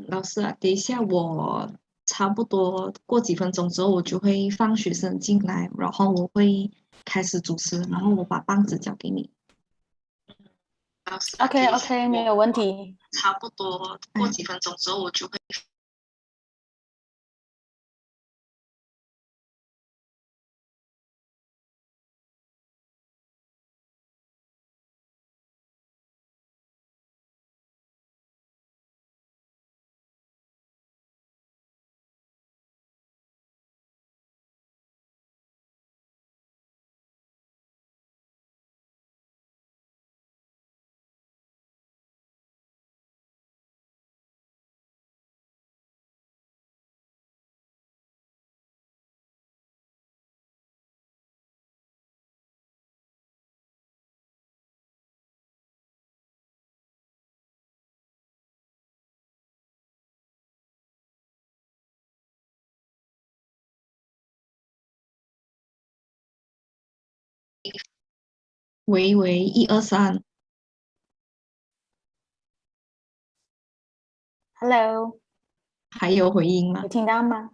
老师啊，等一下我差不多过几分钟之后，我就会放学生进来，然后我会开始主持，然后我把棒子交给你。老师啊，OK 等一下 OK，没我有问题。差不多过几分钟之后，我就会喂喂123，Hello，还有回音吗？有听到吗？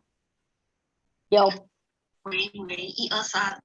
有。喂喂123。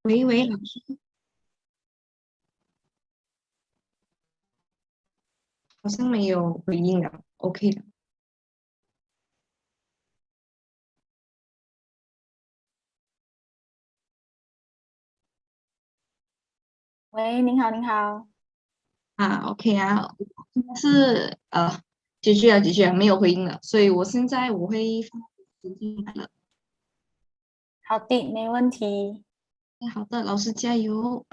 喂喂，老师，好像没有回应了。OK 的。喂，您好，您好。OK 啊，现在是结局了，没有回应了，所以我会放时进来了。好的，没问题，好的，老师加油。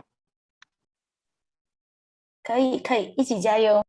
可以，可以，一起加油。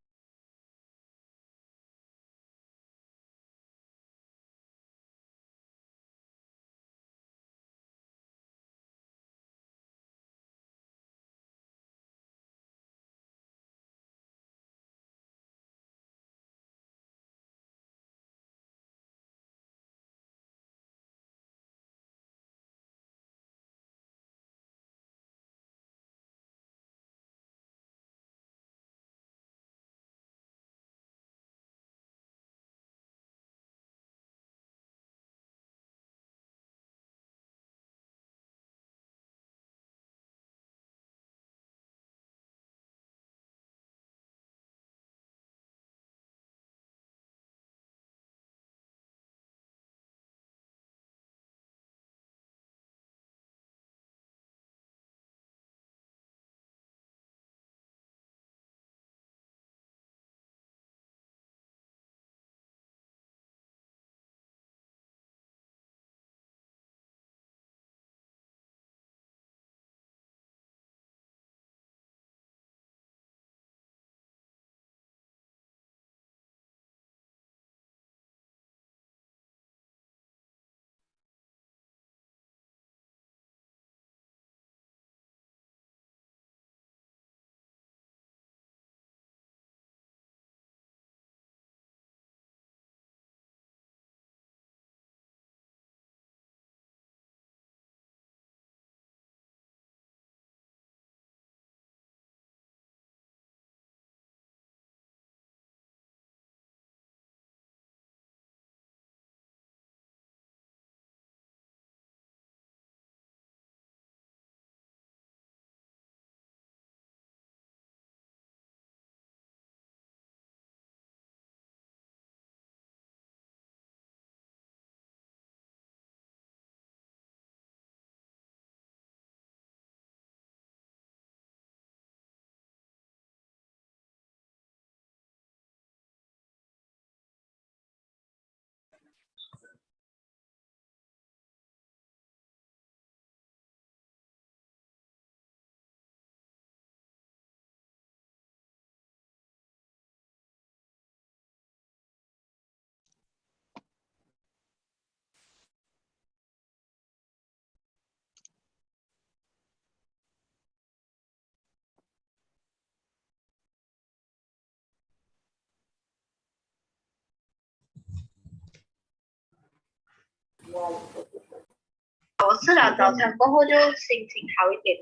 我吃了早餐过后就心情好一点。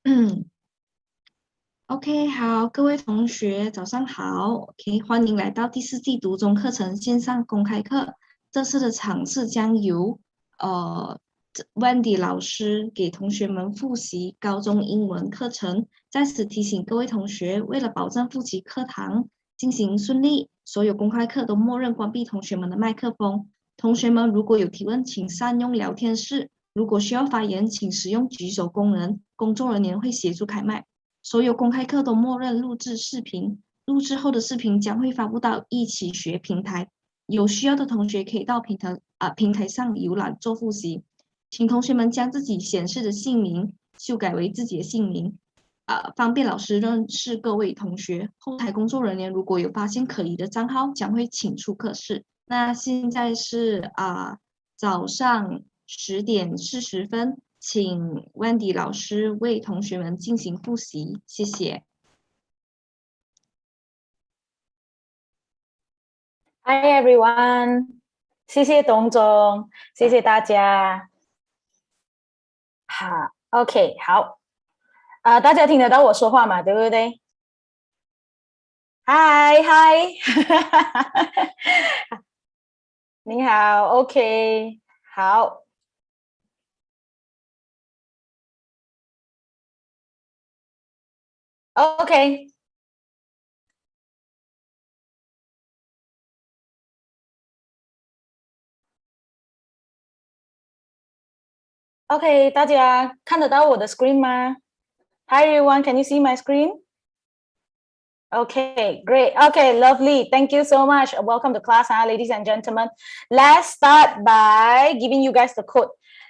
嗯，OK，好，各位同学，早上好。OK，欢迎来到第四季读中课程线上公开课。这次的场次将由Wendy 老师给同学们复习高中英文课程。在此提醒各位同学，为了保证复习课堂进行顺利。所有公开课都默认关闭同学们的麦克风。同学们如果有提问，请善用聊天室。如果需要发言，请使用举手功能，工作人员会协助开麦。所有公开课都默认录制视频，录制后的视频将会发布到一起学平台。有需要的同学可以到平台上浏览做复习。请同学们将自己显示的姓名修改为自己的姓名，方便老师认识各位同学。后台工作人员如果有发现可疑的账号，将会请出课室。那现在是早上10:40，请 Wendy 老师为同学们进行复习，谢谢。Hi everyone，谢谢董总，谢谢大家。好 ，OK， 好，大家听得到我说话嘛？对不对？嗨嗨，你好 ，OK， 好。OK， OK， 大家看得到我的 screen 吗 ？Hi everyone, can you see my screen? Okay, great. Okay, lovely. Thank you so much. Welcome to class, ladies and gentlemen. Let's start by giving you guys the code.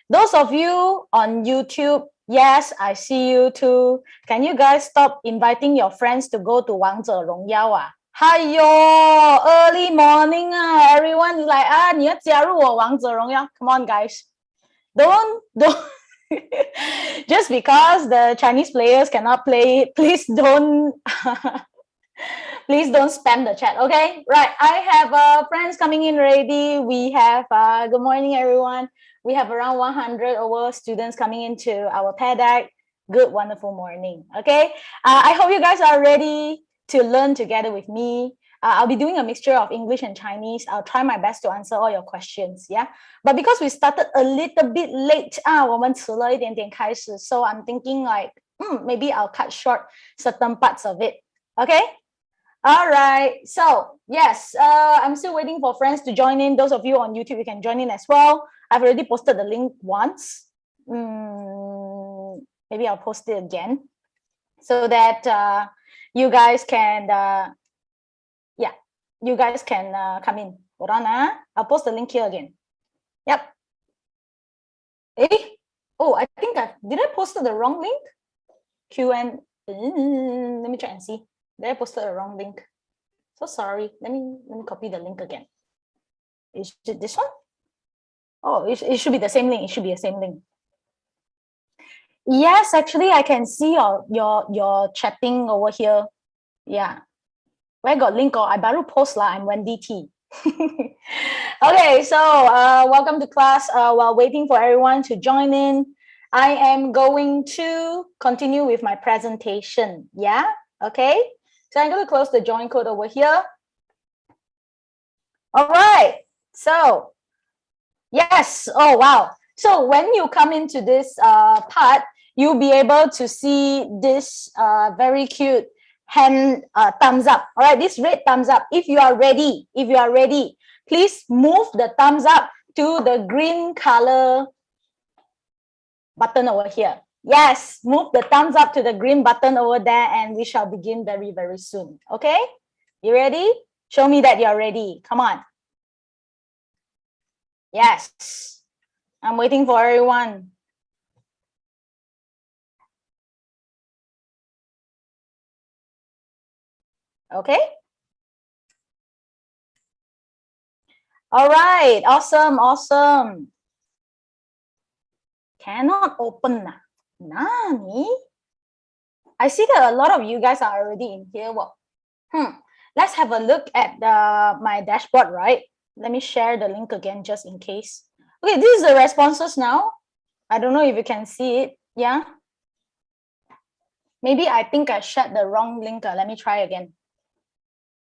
Those of you on YouTube, yes, I see you too. Can you guys stop inviting your friends to go to 王者荣耀啊？Hiyo, early morning everyone is like 你要加入我王者荣耀 Come on, guys. Don't just because the Chinese players cannot play, please don't please don't spam the chat. Okay, right, I have friends coming in already. We have good morning everyone. We have around 100 over students coming into our TEDx. Good wonderful morning. Okay, I hope you guys are ready to learn together with me. I'll be doing a mixture of English and Chinese. I'll try my best to answer all your questions. Yeah, but because we started a little bit late, 我们迟了一点点开始, so I'm thinking like maybe I'll cut short certain parts of it. Okay. All right. So yes, I'm still waiting for friends to join in. Those of you on YouTube, you can join in as well. I've already posted the link once. Maybe I'll post it again so that you guys can you guys can come in. Hold on, I'll post the link here again. Yep. Oh, I think did I post the wrong link? Let me try and see. Did I posted the wrong link? So sorry. Let me copy the link again. Is it this one? Oh, it should be the same link. It should be the same link. Yes, actually, I can see your chatting over here. Yeah. Where got link or I baru post lah. I'm Wendy T. Okay, so welcome to class. While waiting for everyone to join in, I am going to continue with my presentation. Yeah. Okay. So I'm going to close the join code over here. All right. So yes. Oh, wow. So when you come into this part, you'll be able to see this very cute hand thumbs up. All right. This red thumbs up. If you are ready, please move the thumbs up to the green color button over here. Yes, move the thumbs up to the green button over there and we shall begin very, very soon. Okay, you ready? Show me that you're ready. Come on. Yes, I'm waiting for everyone. Okay. All right, awesome, awesome. Cannot open. Nani? I see that a lot of you guys are already in here. Well, let's have a look at my dashboard, right? Let me share the link again just in case. Okay, this is the responses now. I don't know if you can see it. Yeah. Maybe I think I shared the wrong link. Let me try again.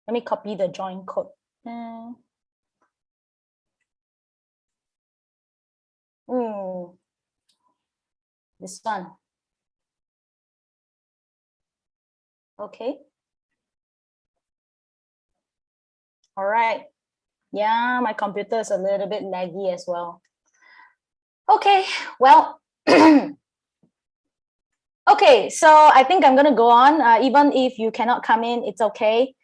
Let me copy the join code. This one. Okay. All right. Yeah, my computer is a little bit laggy as well. Okay, well, okay, so I think I'm going to go on. Even if you cannot come in, it's okay.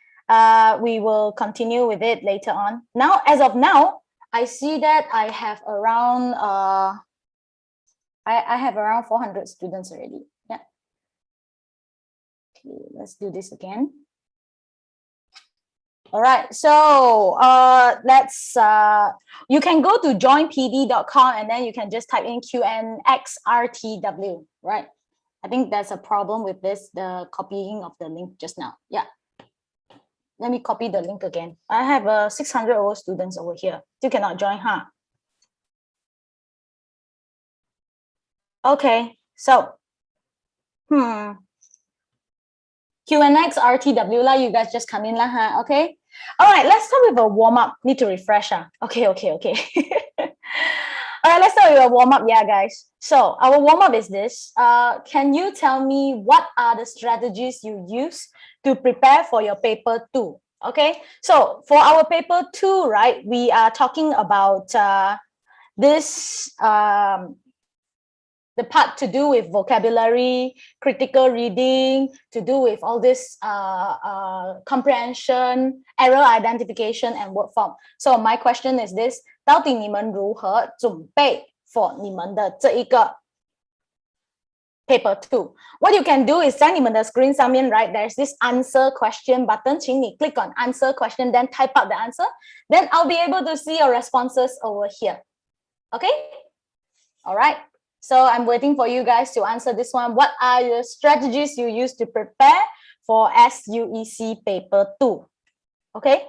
We will continue with it later on. Now, as of now, I see that I have around I have around 400 students already. Yeah. Okay, let's do this again. All right, so let's you can go to joinpd.com and then you can just type in QNXRTW, right? I think that's a problem with this, the copying of the link just now. Yeah. Let me copy the link again. I have 600 over students over here. You cannot join, huh? Okay, so QNX RTW lah, you guys just come in lah, huh? Okay. All right, let's start with a warm-up. Need to refresh. Okay. All right, let's start with a warm-up, yeah, guys. So our warm-up is this. Can you tell me what are the strategies you use to prepare for your paper 2? Okay, so for our paper 2, right, we are talking about this the part to do with vocabulary, critical reading, to do with all this comprehension, error identification, and word form. So my question is this: 到底你们如何准备 for 你们的这一个 paper 2? What you can do is 在你们的 screen 上面, right, there's this answer question button. 请你 click on answer question, then type out the answer. Then I'll be able to see your responses over here. Okay? All right. So I'm waiting for you guys to answer this one. What are your strategies you use to prepare for SUEC paper 2? Okay.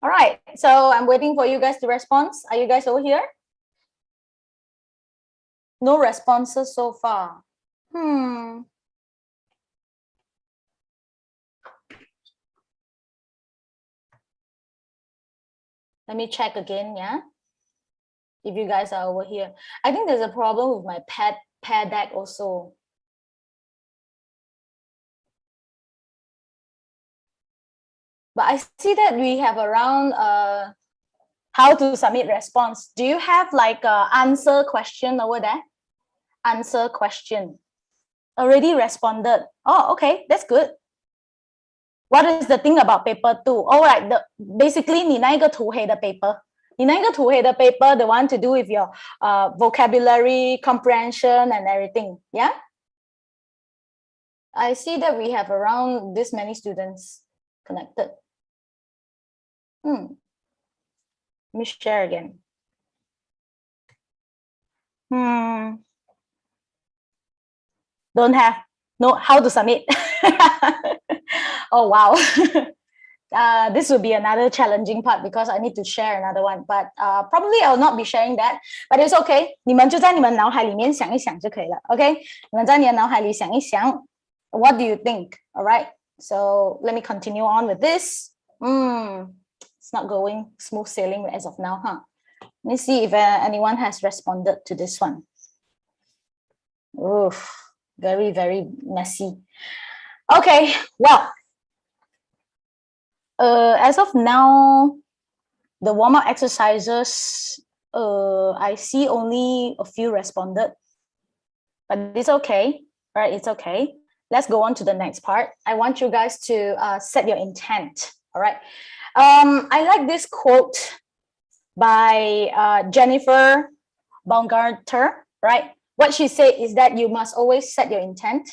All right. So I'm waiting for you guys to respond. Are you guys over here? No responses so far. Let me check again, yeah? If you guys are over here. I think there's a problem with my pair deck also. But I see that we have around how to submit response. Do you have like a answer question over there? Answer question. Already responded. Oh, okay, that's good. What is the thing about paper 2? All right, basically 你那一个涂黑的 paper. 你那个涂黑的 paper, the one to do with your vocabulary, comprehension, and everything. Yeah? I see that we have around this many students connected. Let me share again. Don't have. No, how to submit? Oh, wow. This will be another challenging part because I need to share another one, but probably I'll not be sharing that, but it's okay. 你们就在你们脑海里面想一想就可以了 OK 你们在你的脑海里想一想 What do you think? All right, so let me continue on with this. It's not going smooth sailing as of now, huh? Let me see if anyone has responded to this one. Oof, very, very messy. Okay, well, as of now, the warm-up exercises, I see only a few responded, but it's okay, right? It's okay. Let's go on to the next part. I want you guys to set your intent, all right? I like this quote by Jennifer Baumgartner, right? What she said is that you must always set your intent,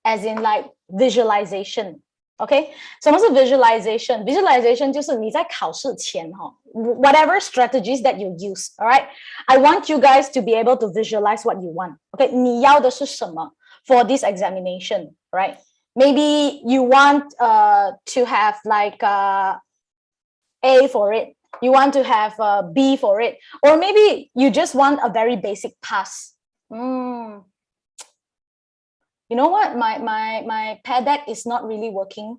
as in like visualization. Okay, so what's a visualization? Visualization 就是你在考试前 whatever strategies that you use, all right? I want you guys to be able to visualize what you want. Okay, 你要的是什么 for this examination, right? Maybe you want to have like A for it. You want to have B for it. Or maybe you just want a very basic pass. You know what? My pair deck is not really working.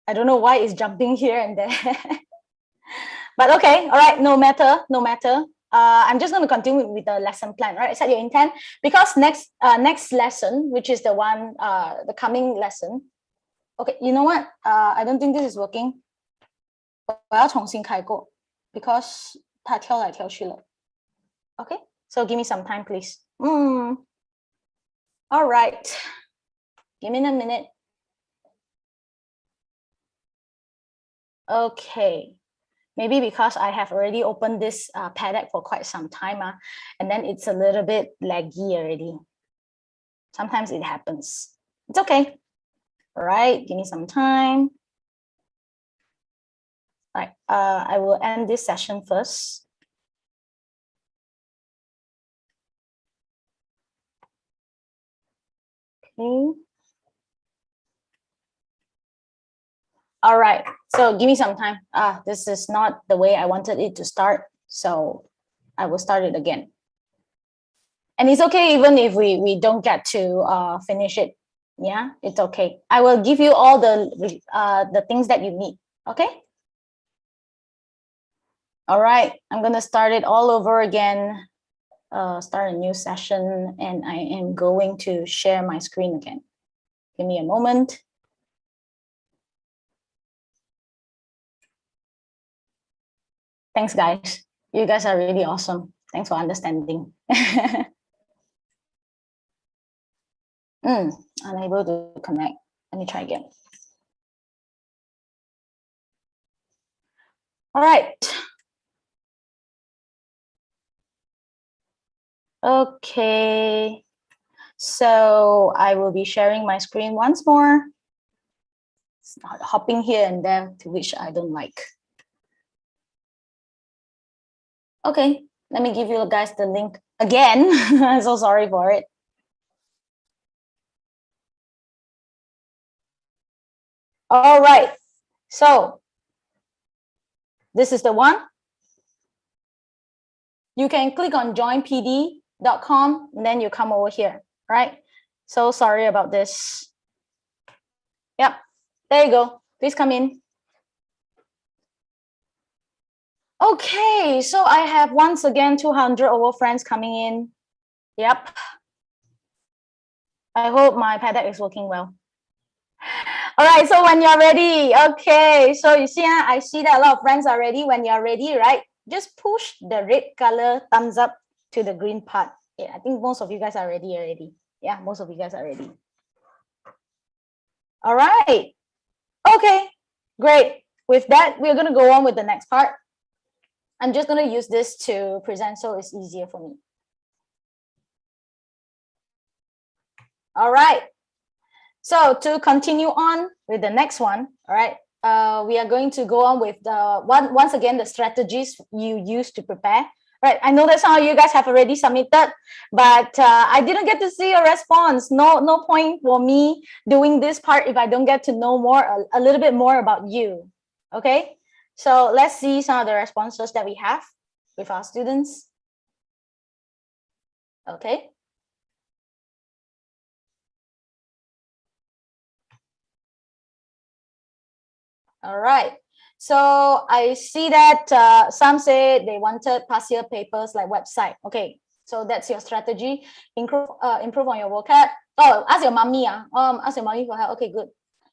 I don't know why it's jumping here and there. But okay, all right, no matter. I'm just going to continue with the lesson plan, right? Set your intent because next lesson, which is the one, the coming lesson, Okay, you know what? I don't think this is working. 我要重新开过 because 它跳来跳去了。Okay, so give me some time, please. All right. Give me a minute. Okay. Maybe because I have already opened this paddock for quite some time, and then it's a little bit laggy already. Sometimes it happens. It's okay. All right, give me some time. All right, I will end this session first. Okay. All right, so give me some time. This is not the way I wanted it to start, so I will start it again. And it's okay even if we don't get to finish it. Yeah, it's okay. I will give you all the things that you need, okay? All right, I'm gonna start it all over again, start a new session, and I am going to share my screen again. Give me a moment. Thanks, guys. You guys are really awesome. Thanks for understanding. Unable to connect. Let me try again. All right. Okay. So I will be sharing my screen once more. Start hopping here and there, to which I don't like. Okay, let me give you guys the link again. I'm so sorry for it. All right, so this is the one. You can click on joinpd.com and then you come over here, right? So sorry about this. Yep, there you go. Please come in. Okay, so I have once again 200 over friends coming in. Yep. I hope my paddock is working well. All right, so when you're ready, okay, so you see, I see that a lot of friends are ready. When you're ready, right, just push the red color thumbs up to the green part. Yeah, I think most of you guys are ready already. Yeah, most of you guys are ready. All right, okay, great. With that, we're gonna go on with the next part. I'm just gonna use this to present so it's easier for me. All right. So to continue on with the next one, all right, we are going to go on with once again the strategies you use to prepare. Right, I know that some of you guys have already submitted, but I didn't get to see your response. No point for me doing this part if I don't get to know more, a little bit more about you. Okay, so let's see some of the responses that we have with our students. Okay. All right. So I see that some say they wanted past year papers like website. Okay, so that's your strategy. Improve on your vocab. Oh, ask your mommy. Ask your mommy for help. Okay, good.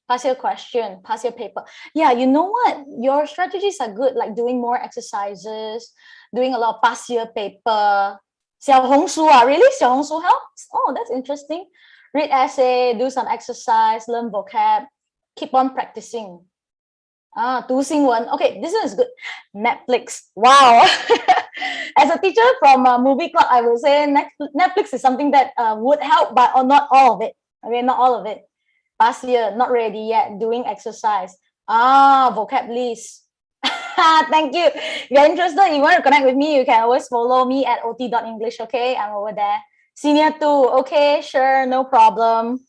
Past year question, past year paper. Yeah, you know what? Your strategies are good, like doing more exercises, doing a lot of past year paper. 小红书 really? 小红书 helps? Oh, that's interesting. Read essay, do some exercise, learn vocab, keep on practicing. 读新闻. Okay, this one is good. Netflix. Wow. As a teacher from a movie club, I would say Netflix is something that would help, but not all of it. Okay, not all of it. Past year, not ready yet. Doing exercise. Vocab list. Thank you. If you're interested, you want to connect with me, you can always follow me at ot.english. Okay, I'm over there. Senior 2. Okay, sure, no problem.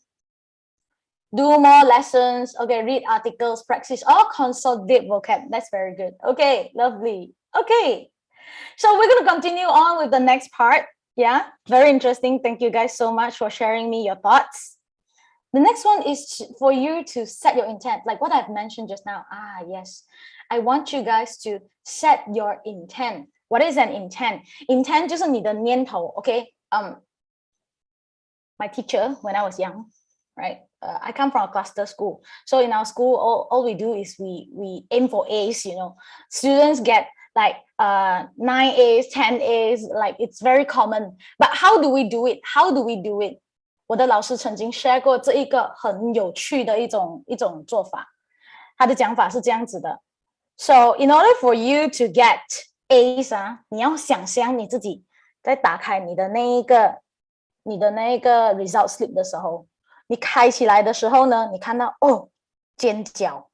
Do more lessons. Okay, read articles, practice, consolidate vocab. That's very good. Okay, lovely. Okay, so we're going to continue on with the next part. Yeah, very interesting. Thank you guys so much for sharing me your thoughts. The next one is for you to set your intent, like what I've mentioned just now. Yes, I want you guys to set your intent. What is an intent? Intent 就是你的念头. Okay, my teacher when I was young, right? I come from a cluster school. So in our school, all we do is we aim for A's, you know. Students get like 9 A's, 10 A's, like it's very common. But how do we do it? How do we do it? 我的老师曾经 share 过这一个很有趣的一种做法。他的讲法是这样子的。So in order for you to get A's 啊，你要想象你自己在打开你的那一个 result slip 的时候，你开起来的时候呢，你看到哦尖角，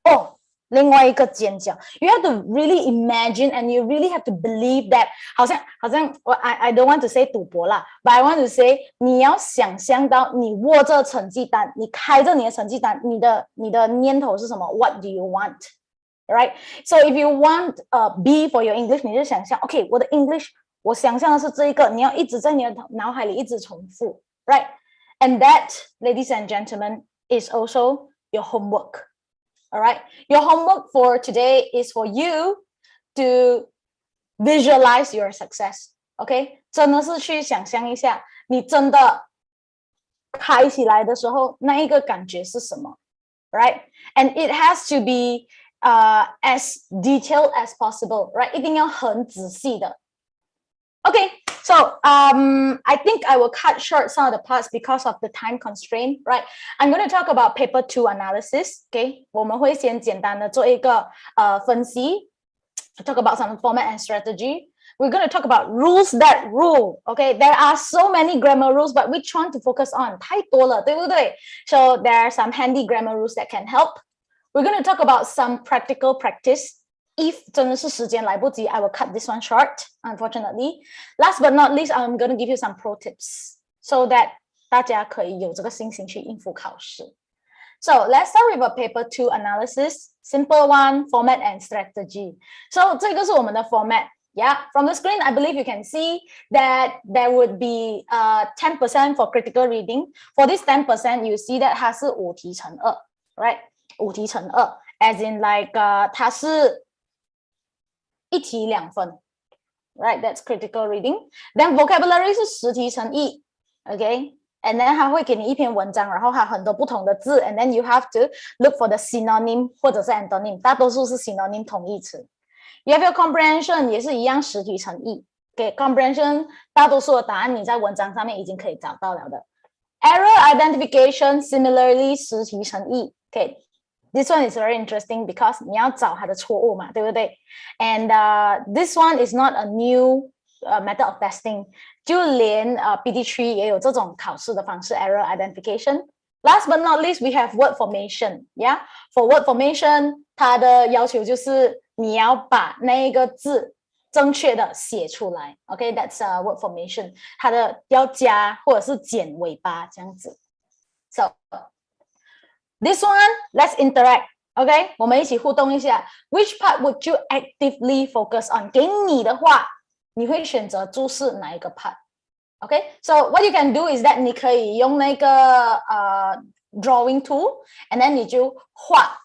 哦另外一个尖角 ，you have to really imagine and you really have to believe that 好像I don't want to say 赌博啦 ，but I want to say 你要想象到你握着成绩单，你开着你的成绩单，你的念头是什么 ？What do you want? Right? So if you want B for your English， 你就想象 ，OK， 我的 English 我想象的是这一个，你要一直在你的脑海里一直重复 ，right? And that, ladies and gentlemen, is also your homework. All right. Your homework for today is for you to visualize your success. OK， 真的是去想象一下，你真的开起来的时候，那一个感觉是什么 ？Right? And it has to be as detailed as possible. Right? 一定要很仔细的。Okay, so I think I will cut short some of the parts because of the time constraint, right? I'm going to talk about paper 2 analysis, okay? 我们会先简单的做一个分析 talk about some format and strategy. We're going to talk about rules that rule, okay? There are so many grammar rules, but which one to focus on? 太多了，对不对？ So there are some handy grammar rules that can help. We're going to talk about some practical practice. If 真的是时间来不及 I will cut this one short, unfortunately. Last but not least, I'm going to give you some pro tips so that 大家可以有这个信心去应付考试。So let's start with a paper 2 analysis. Simple one, format and strategy. So 这个是我们的 format. Yeah, from the screen, I believe you can see that there would be 10% for critical reading. For this 10%, you see that 它是5题乘2, right? 5题乘2, as in like 它是1题2分 right? That's critical reading. Then vocabulary 是10题乘1 okay? And then 它会给你一篇文章，然后它很多不同的字 and then you have to look for the synonym 或者是 antonym， 大多数是 synonym 同义词。You have your comprehension 也是一样10题乘1 okay? Comprehension 大多数的答案你在文章上面已经可以找到了的。Error identification similarly 10题乘1 okay? This one is very interesting because 你要找它的错误嘛，对不对？ And this one is not a new method of testing. 就连PD3 也有这种考试的方式 error identification. Last but not least, we have word formation. Yeah, for word formation, 它的要求就是你要把那一个字正确的写出来。Okay, that's word formation. 它的要加或者是减尾巴这样子。So this one, let's interact. Okay, 我们一起互动一下。Which part would you actively focus on? 给你的话，你会选择注视哪一个 part? Okay, so what you can do is that 你可以用那个drawing tool, and then 你就画。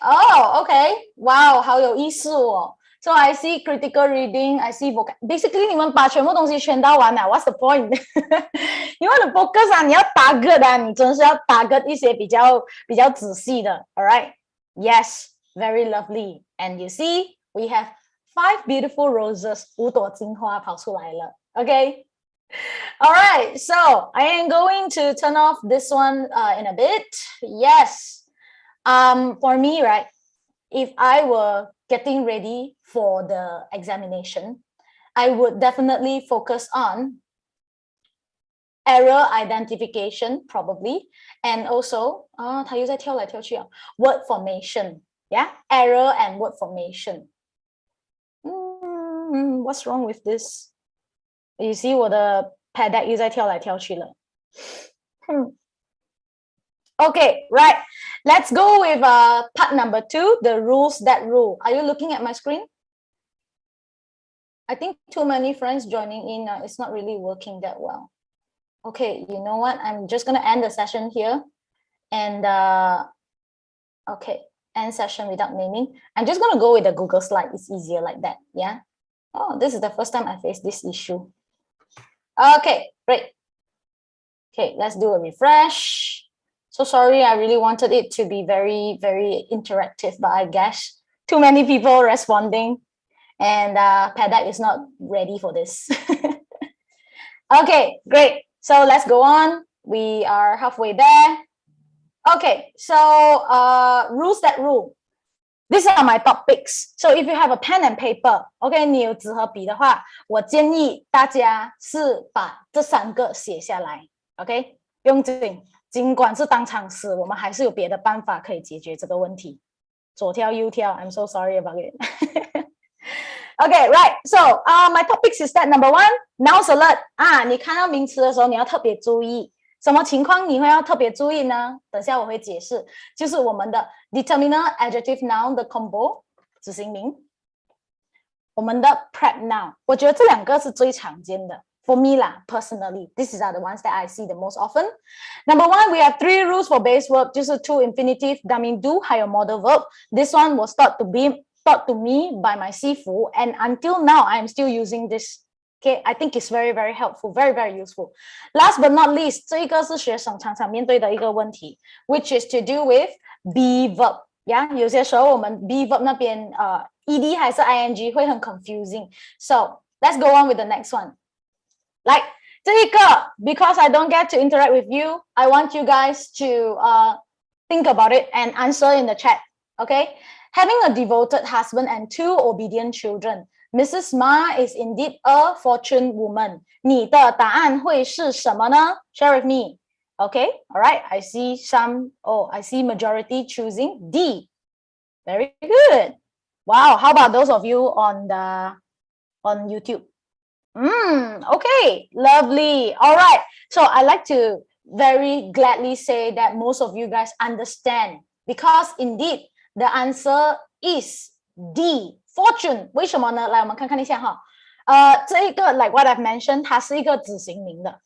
Oh, okay, wow, 好有意思哦。So I see critical reading, I see basically 你们把全部东西圈到完了 ，What's the point? You want to focus 啊，你要target啊，你真是要target一些比较仔细的 ，all right? Yes, very lovely. And you see, we have 5 beautiful roses, 5朵金花跑出来了 ，okay? All right, so I am going to turn off this one in a bit. Yes, for me, right? If I were getting ready for the examination, I would definitely focus on error identification, probably, and also, 它又在跳来跳去啊 word formation, yeah, error and word formation. What's wrong with this? You see 我的 pad deck 又在跳来跳去了。Okay, right. Let's go with part number 2, the rules that rule. Are you looking at my screen? I think too many friends joining in. It's not really working that well. Okay, you know what? I'm just going to end the session here. And, okay, end session without naming. I'm just going to go with the Google slide. It's easier like that, yeah? Oh, this is the first time I faced this issue. Okay, great. Okay, let's do a refresh. So sorry, I really wanted it to be very, very interactive, but I guess too many people responding, and Padak is not ready for this. Okay, great. So let's go on. We are halfway there. Okay, so rules that rule. These are my top picks. So if you have a pen and paper, OK， 你有纸和笔的话，我建议大家是把这3个写下来 ，OK， 不用紧。尽管是当场死，我们还是有别的办法可以解决这个问题。左挑右挑 ，I'm so sorry about it 。Okay, right. So, my topics is that number 1, nouns alert. 你看到名词的时候，你要特别注意。什么情况你会要特别注意呢？等下我会解释。就是我们的 determiner, adjective, noun 的 combo 子型名。我们的 prep noun， 我觉得这2个是最常见的。For me lah, personally, these are the ones that I see the most often. Number 1, we have 3 rules for base verb， 就是 to infinitive, 代名 do 还有 modal verb. This one was taught to me by my 师傅 and until now I am still using this. Okay, I think it's very, very helpful, very, very useful. Last but not least, 这个是学生常常面对的一个问题 which is to do with be verb. Yeah, 有些时候我们 be verb 那边ed 还是 ing 会很 confusing. So, let's go on with the next one. Like 这个 because I don't get to interact with you, I want you guys to think about it and answer in the chat. Okay? Having a devoted husband and 2 obedient children, Mrs. Ma is indeed a fortune woman. 你的答案会是什么呢？ Share with me. Okay, all right. I see majority choosing D. Very good. Wow, how about those of you on YouTube? Okay, lovely. All right. So I like to very gladly say that most of you guys understand because indeed the answer is D, fortune. 为什么呢？来，我们看看一下哈。这一个 like what I've mentioned， 它是一个子型名的。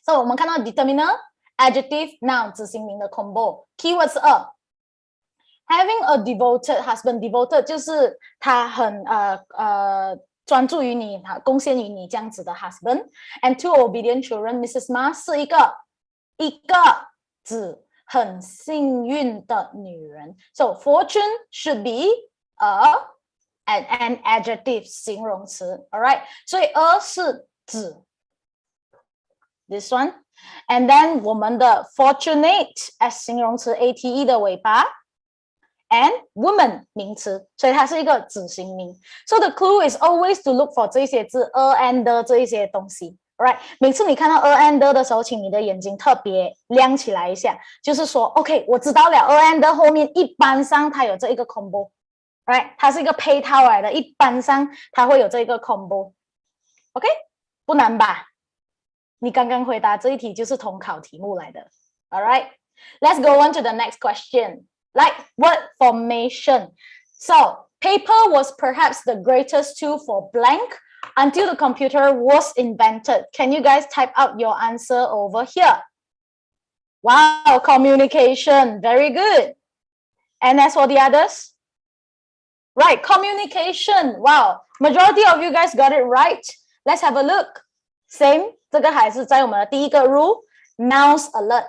So 我们看到 determiner, adjective, noun 子型名的 combo。Keyword 是2。Having a devoted husband, devoted 就是他很专注于你，贡献于你这样子的 husband. And 2 obedient children, Mrs. Ma 是一个指很幸运的女人。So fortune should be an adjective 形容词 alright， 所以是指 this one， and then 我们的 fortunate as 形容词 ate 的尾巴 and woman 名词，所以它是一个子型名。So the clue is always to look for 这些字 and 这一些东西 alright， 每次你看到 and 的时候，请你的眼睛特别亮起来一下，就是说 OK 我知道了 and 后面一般上它有这一个 combo， right， 它是一个配套来的，一般上它会有这个 combo。 OK， 不难吧？你刚刚回答这一题就是统考题目来的。 Alright， let's go on to the next question. Like word formation. So paper was perhaps the greatest tool for blank until the computer was invented. Can you guys type out your answer over here? Wow, communication. Very good. And as for the others? Right, communication. Wow, majority of you guys got it right. Let's have a look. Same, 这个还是在我们的第一个 rule, nouns alert.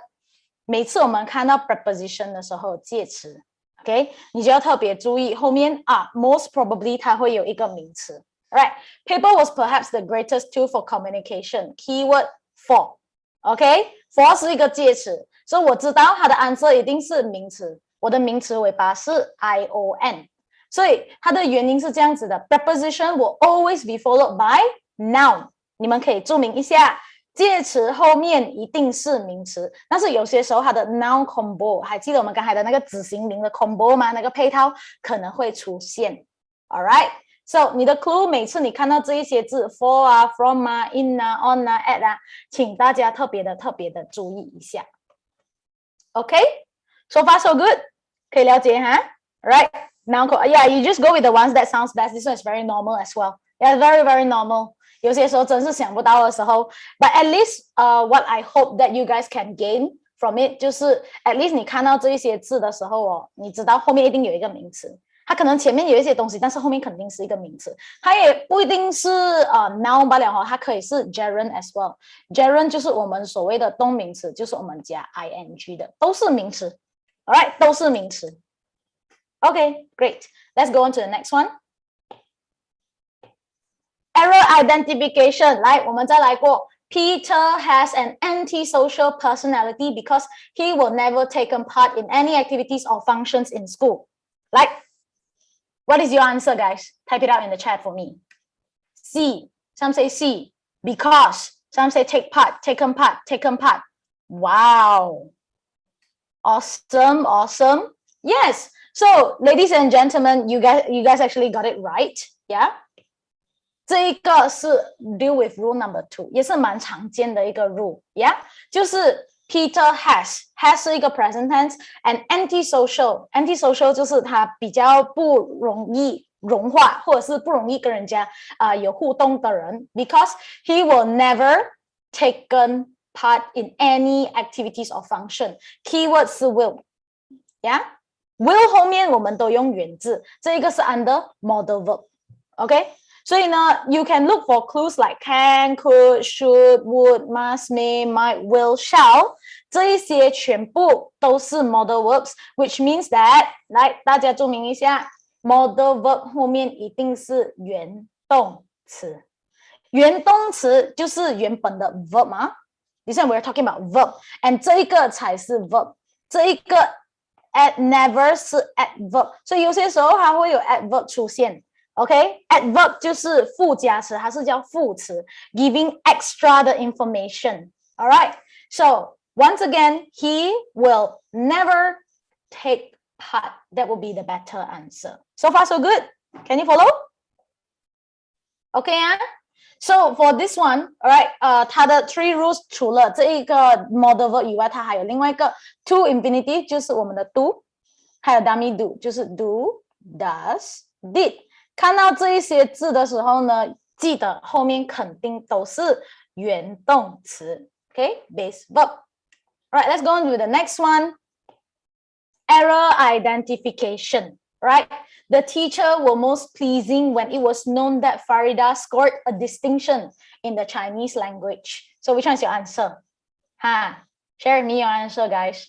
每次我们看到 preposition 的时候，介词 ，OK， 你就要特别注意后面most probably 它会有一个名词。Alright, paper was perhaps the greatest tool for communication. Keyword for, OK， for 是一个介词，所以我知道它的 answer 一定是名词。我的名词尾巴是 ion， 所以它的原因是这样子的 ：preposition will always be followed by noun。你们可以注明一下。介词后面一定是名词，但是有些时候它的 noun combo， 还记得我们刚才的那个子型名的 combo 吗？那个配套可能会出现。Alright， so 你的 clue 每次你看到这一些字 for from in on at 请大家特别的注意一下。OK， so far so good， 可以了解哈。Alright， now yeah, you just go with the ones that sounds best. This one is very normal as well. Yeah, very, very normal. 有些时候真是想不到的时候 but at least what I hope that you guys can gain from it 就是 at least 你看到这一些字的时候你知道后面一定有一个名词它可能前面有一些东西，但是后面肯定是一个名词。它也不一定是noun 罢了哈，它可以是 gerund as well。gerund 就是我们所谓的动名词，就是我们加 ing 的，都是名词。Alright， 都是名词。Okay, great. Let's go on to the next one. Error identification. 来，我们再来过。Peter has an antisocial personality because he will never take part in any activities or functions in school. Like, what is your answer, guys? Type it out in the chat for me. C. Some say C. Because. Some say take part, taken part, taken part. Wow. Awesome, awesome. Yes. So, ladies and gentlemen, you guys actually got it right. Yeah. 这一个是 deal with rule number 2， 也是蛮常见的一个 rule。Yeah. 就是 Peter has 是一个 present tense and antisocial 就是他比较不容易融化，或者是不容易跟人家有互动的人 because he will never taken part in any activities or function. Keyword 是 will. Yeah. Will 后面我们都用原字，这一个是 under modal verb. Okay. 所以呢 you can look for clues like can, could, should, would, must, may, might, will, shall 这一些全部都是 modal verbs, which means that 来大家注明一下 modal verb 后面一定是原动词，原动词就是原本的 verb 嘛。This one we're talking about verb, and 这一个才是 verb, 这一个 at never 是 adverb, 所以有些时候它会有 adverb 出现。Okay, adverb 就是附加词，它是叫副词 ，giving extra 的 information. Alright, so once again, he will never take part. That will be the better answer. So far, so good. Can you follow? Okay, so for this one, alright, 它的 three rules 除了这一个 modal verb 以外，它还有另外一个 to infinitive， 就是我们的 do， 还有 dummy do， 就是 do, does, did。看到这一些字的时候呢，记得后面肯定都是原动词 ，OK, base verb. Alright, let's go on to the next one. Error identification. Right, the teacher was most pleasing when it was known that Farida scored a distinction in the Chinese language. So which one is your answer? Share with me your answer, guys.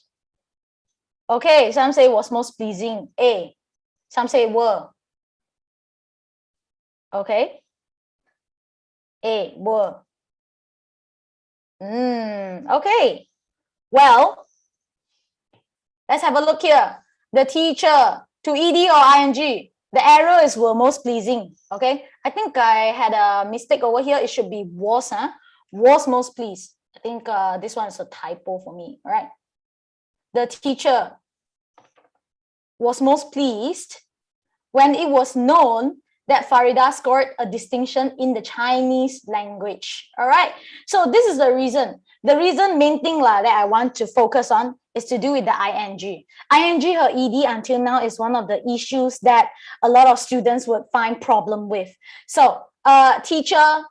Okay, some say was most pleasing. A. Some say were. Okay. A, were. Okay. Well, let's have a look here. The teacher, to ed or ing, the error is were most pleasing. Okay. I think I had a mistake over here. It should be was, was most pleased. I think this one is a typo for me. All right. The teacher was most pleased when it was known that Farida scored a distinction in the Chinese language. All right. So this is the reason. The reason main thing that I want to focus on is to do with the ing. Ing or ed until now is one of the issues that a lot of students would find problem with. So teacher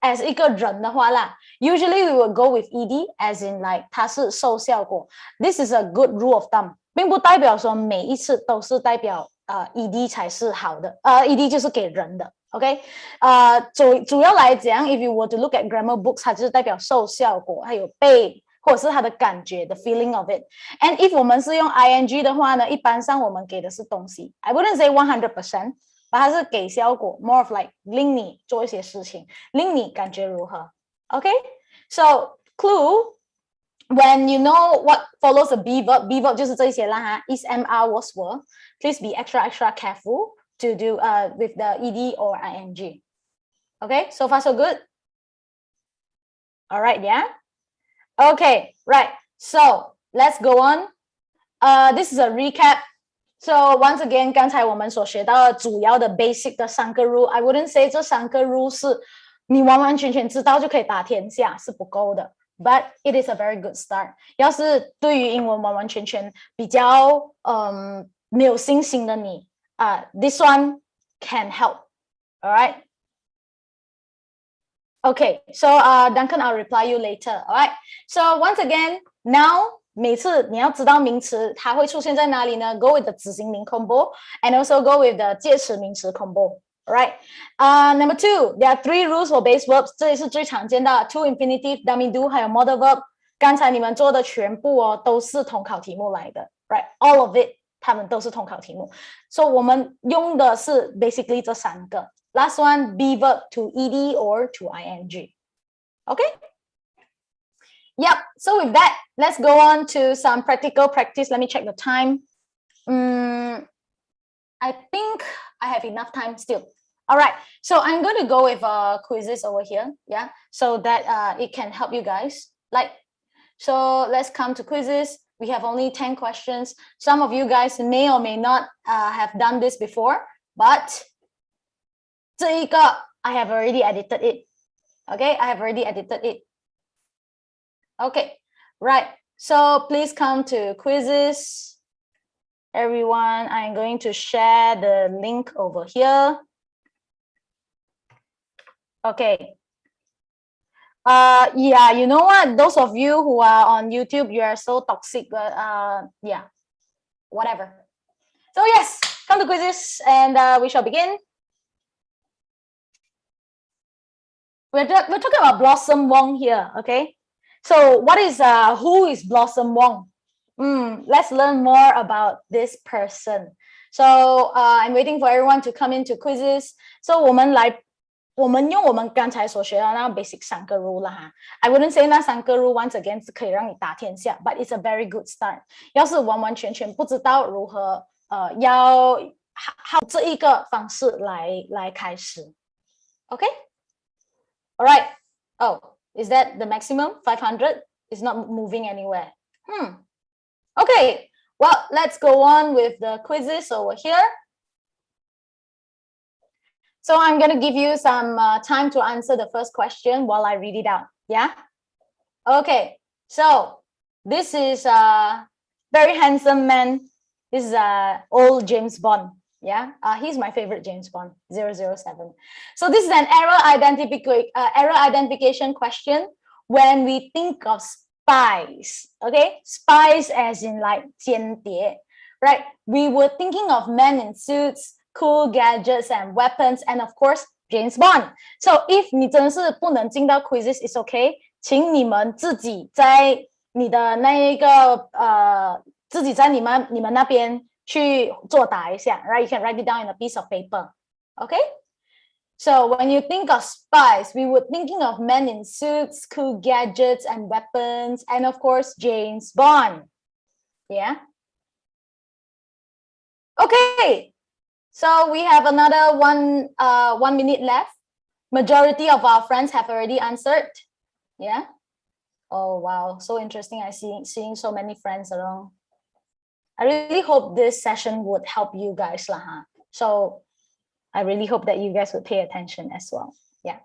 as 一个人的话啦 usually we will go with ed as in like 它是受效果. This is a good rule of thumb. 并不代表说每一次都是代表ed 才是好的ed 就是给人的 OK 主要来讲 if you were to look at grammar books 它就是代表受效果还有被或者是它的感觉 the feeling of it and if 我们是用 ing 的话呢一般上我们给的是东西 I wouldn't say 100% but 它是给效果 more of like 令你做一些事情令你感觉如何 OK so clue when you know what follows a be verb 就是这些啦哈 is mr was were please be extra careful to do with the ed or ing okay so far so good all right yeah okay right so let's go on this is a recap so once again 刚才我们所学到的主要的 basic 的3个 rule I wouldn't say 这3个 rule 是你完完全全知道就可以打天下是不够的But it is a very good start. 要是对于英文完完全全比较没有信心的你this one can help. All right. Okay. So Duncan, I'll reply you later. All right. So once again, now 每次你要知道名词它会出现在哪里呢 ？Go with the 子形名 combo and also go with the 介词名词 combo. Alright. Number 2, there are 3 rules for base verbs. 这也是最常见的 to infinitive, dummy do 还有 modal verb. 刚才你们做的全部哦都是统考题目来的 ，right? All of it 它们都是统考题目。So 我们用的是 basically 这3个。Last one, be verb to ed or to ing. Okay? Yep. So with that, let's go on to some practical practice. Let me check the time. I think I have enough time still. All right. So I'm going to go with quizzes over here. Yeah. So that it can help you guys. So let's come to quizzes. We have only 10 questions. Some of you guys may or may not have done this before, but 这一个 I have already edited it. Okay, I have already edited it. Okay, right. So please come to quizzes. Everyone, I'm going to share the link over here. Okay. Yeah, you know what? Those of you who are on YouTube, you are so toxic, but yeah, whatever. So yes, come to quizzes and we shall begin. We're talking about Blossom Wong here, okay? So what is who is Blossom Wong? Let's learn more about this person. So I'm waiting for everyone to come into quizzes. So 我们用我们刚才所学的那 basic 3个 rule 啦哈 I wouldn't say 那3个 rule once again 是可以让你打天下 but it's a very good start 要是完完全全不知道如何要这一个方式来开始 Okay? Alright. Oh, is that the maximum? 500? It's not moving anywhere. Okay. Well, let's go on with the quizzes over here. So I'm going to give you some time to answer the first question while I read it out. Yeah? Okay. So this is a very handsome man. This is old James Bond. Yeah? He's my favorite James Bond, 007. So this is an error identification question when we think of spies. Okay? Spies as in like 间谍. Right? We were thinking of men in suits, cool gadgets and weapons, and of course, James Bond. So if 你真的是不能进到 quizzes, it's okay. 请你们自己在你的那一个自己在你们那边去作答一下 right? You can write it down in a piece of paper. Okay? So when you think of spies, we were thinking of men in suits, cool gadgets and weapons, and of course, James Bond. Yeah? Okay. So we have another 1 minute left. Majority of our friends have already answered. Yeah. Oh wow, so interesting. I seeing so many friends around. I really hope this session would help you guys lah. So I really hope that you guys would pay attention as well. Yeah.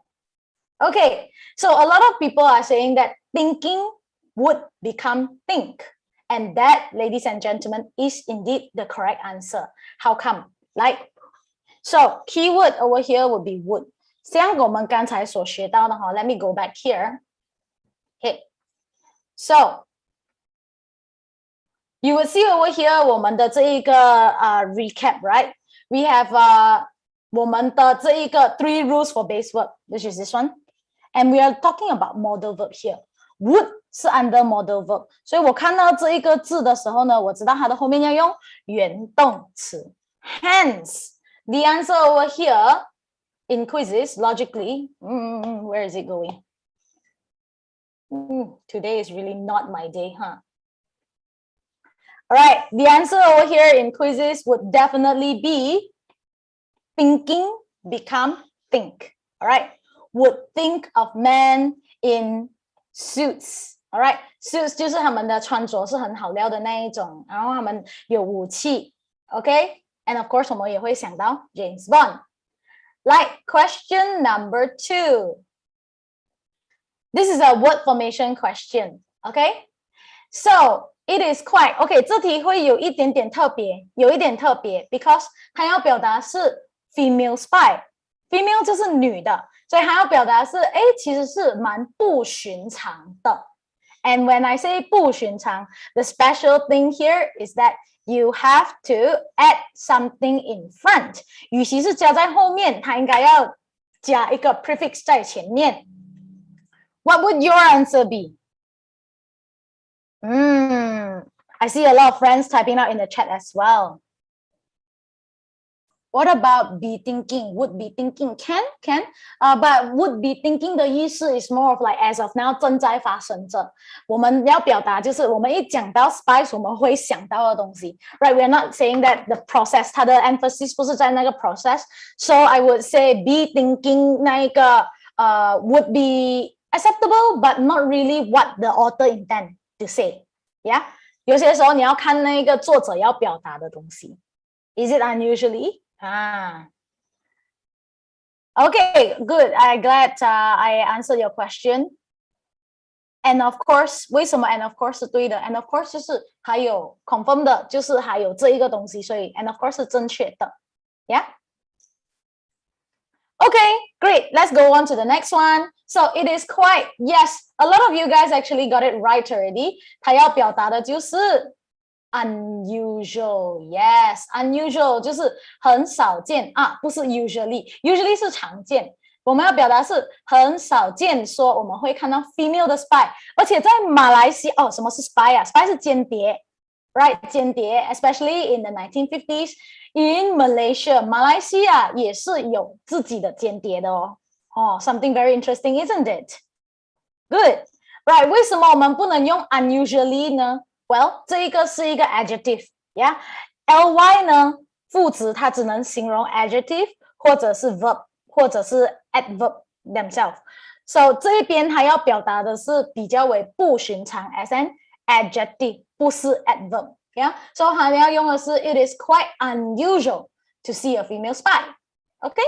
Okay. So a lot of people are saying that thinking would become think, and that, ladies and gentlemen, is indeed the correct answer. How come? So keyword over here would be would. 像我们刚才所学到的哈 let me go back here. Okay. So you will see over here 我们的这一个recap, right? We have 我们的这一个 3 rules for base verb, which is this one. And we are talking about modal verb here. Would 是 under modal verb. 所以我看到这一个字的时候呢，我知道它的后面要用原动词。Hence, the answer over here in quizzes, logically, where is it going? Today is really not my day, huh? All right, the answer over here in quizzes would definitely be thinking become think. All right, would think of men in suits. All right, suits 就是他们的穿着是很好撩的那一种，然后他们有武器。Okay, and of course 我们也会想到 James Bond. Like question number 2. This is a word formation question. Okay, so it is quite okay. 这题会有一点点特别，because 它要表达是 female spy. Female 就是女的，所以它要表达是其实是蛮不寻常的。And when I say 不寻常, the special thing here is that you have to add something in front. 与其是加在后面，它应该要加一个 prefix 在前面。What would your answer be? I see a lot of friends typing out in the chat as well. What about be thinking? Would be thinking can, but would be thinking 的意思 is more of like as of now 正在发生着。我们要表达就是我们一讲到 spice 我们会想到的东西 ，right? We're not saying that the process 它的 emphasis 不是在那个 process. So I would say be thinking 那一个would be acceptable, but not really what the author intend to say. Yeah. 有些时候你要看那个作者要表达的东西。Is it unusually? Okay, good. I'm glad I answered your question. And of course, 为什么 and of course 是对的 ？And of course 就是还有 confirm 的，就是还有这一个东西，所以 and of course 是正确的。Yeah. Okay, great. Let's go on to the next one. So it is quite, yes, a lot of you guys actually got it right already. 它要表达的就是unusual, yes, unusual 就是很少见啊，不是 usually 是常见。我们要表达是很少见，说我们会看到 female 的 spy， 而且在马来西亚，什么是 spy 啊 ？spy 是间谍 ，right？ 间谍 ，especially in the 1950s in Malaysia， 马来西亚也是有自己的间谍的哦。something very interesting, isn't it? Good, right？ 为什么我们不能用 unusually 呢？Well， 这一个是一个 adjective， yeah。ly 呢，副词它只能形容 adjective 或者是 verb 或者是 adverb themselves。So 这一边它要表达的是比较为不寻常 as an adjective， 不是 adverb，yeah。So 它要用的是 it is quite unusual to see a female spy. Okay?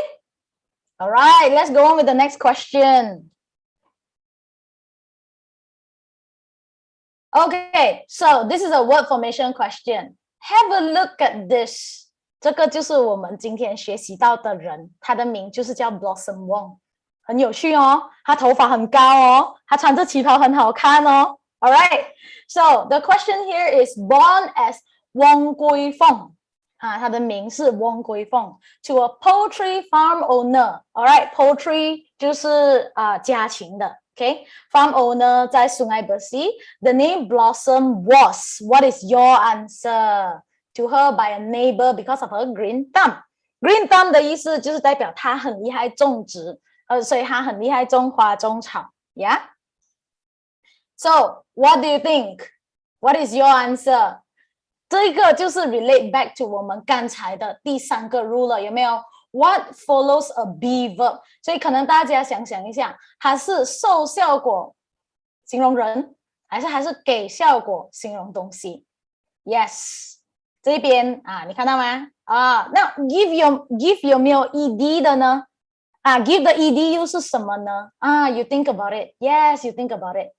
All right, let's go on with the next question. Okay, so this is a word formation question. Have a look at this. 这个就是我们今天学习到的人，他的名就是叫 Blossom Wong， 很有趣哦，他头发很高哦，他穿着旗袍很好看哦。All right, so the question here is born as Wong Gui Fong. 他的名是 Wong Gui Fong to a poultry farm owner. All right, poultry 就是家禽的。Okay, farm owner 在 Sungai Bersih. The name Blossom was. What is your answer? To her by a neighbor because of her green thumb. Green thumb 的意思就是代表她很厉害种植，所以她很厉害种花种草。Yeah. So what do you think? What is your answer? 这个就是 relate back to 我们刚才的第三个 rule 了，有没有？What follows a be verb？ 所以可能大家想想一下，它是受效果形容人，还是给效果形容东西 ？Yes， 这边你看到吗？那 give 有没有 ed 的呢？give 的 ed 又是什么呢？You think about it. Yes, you think about it.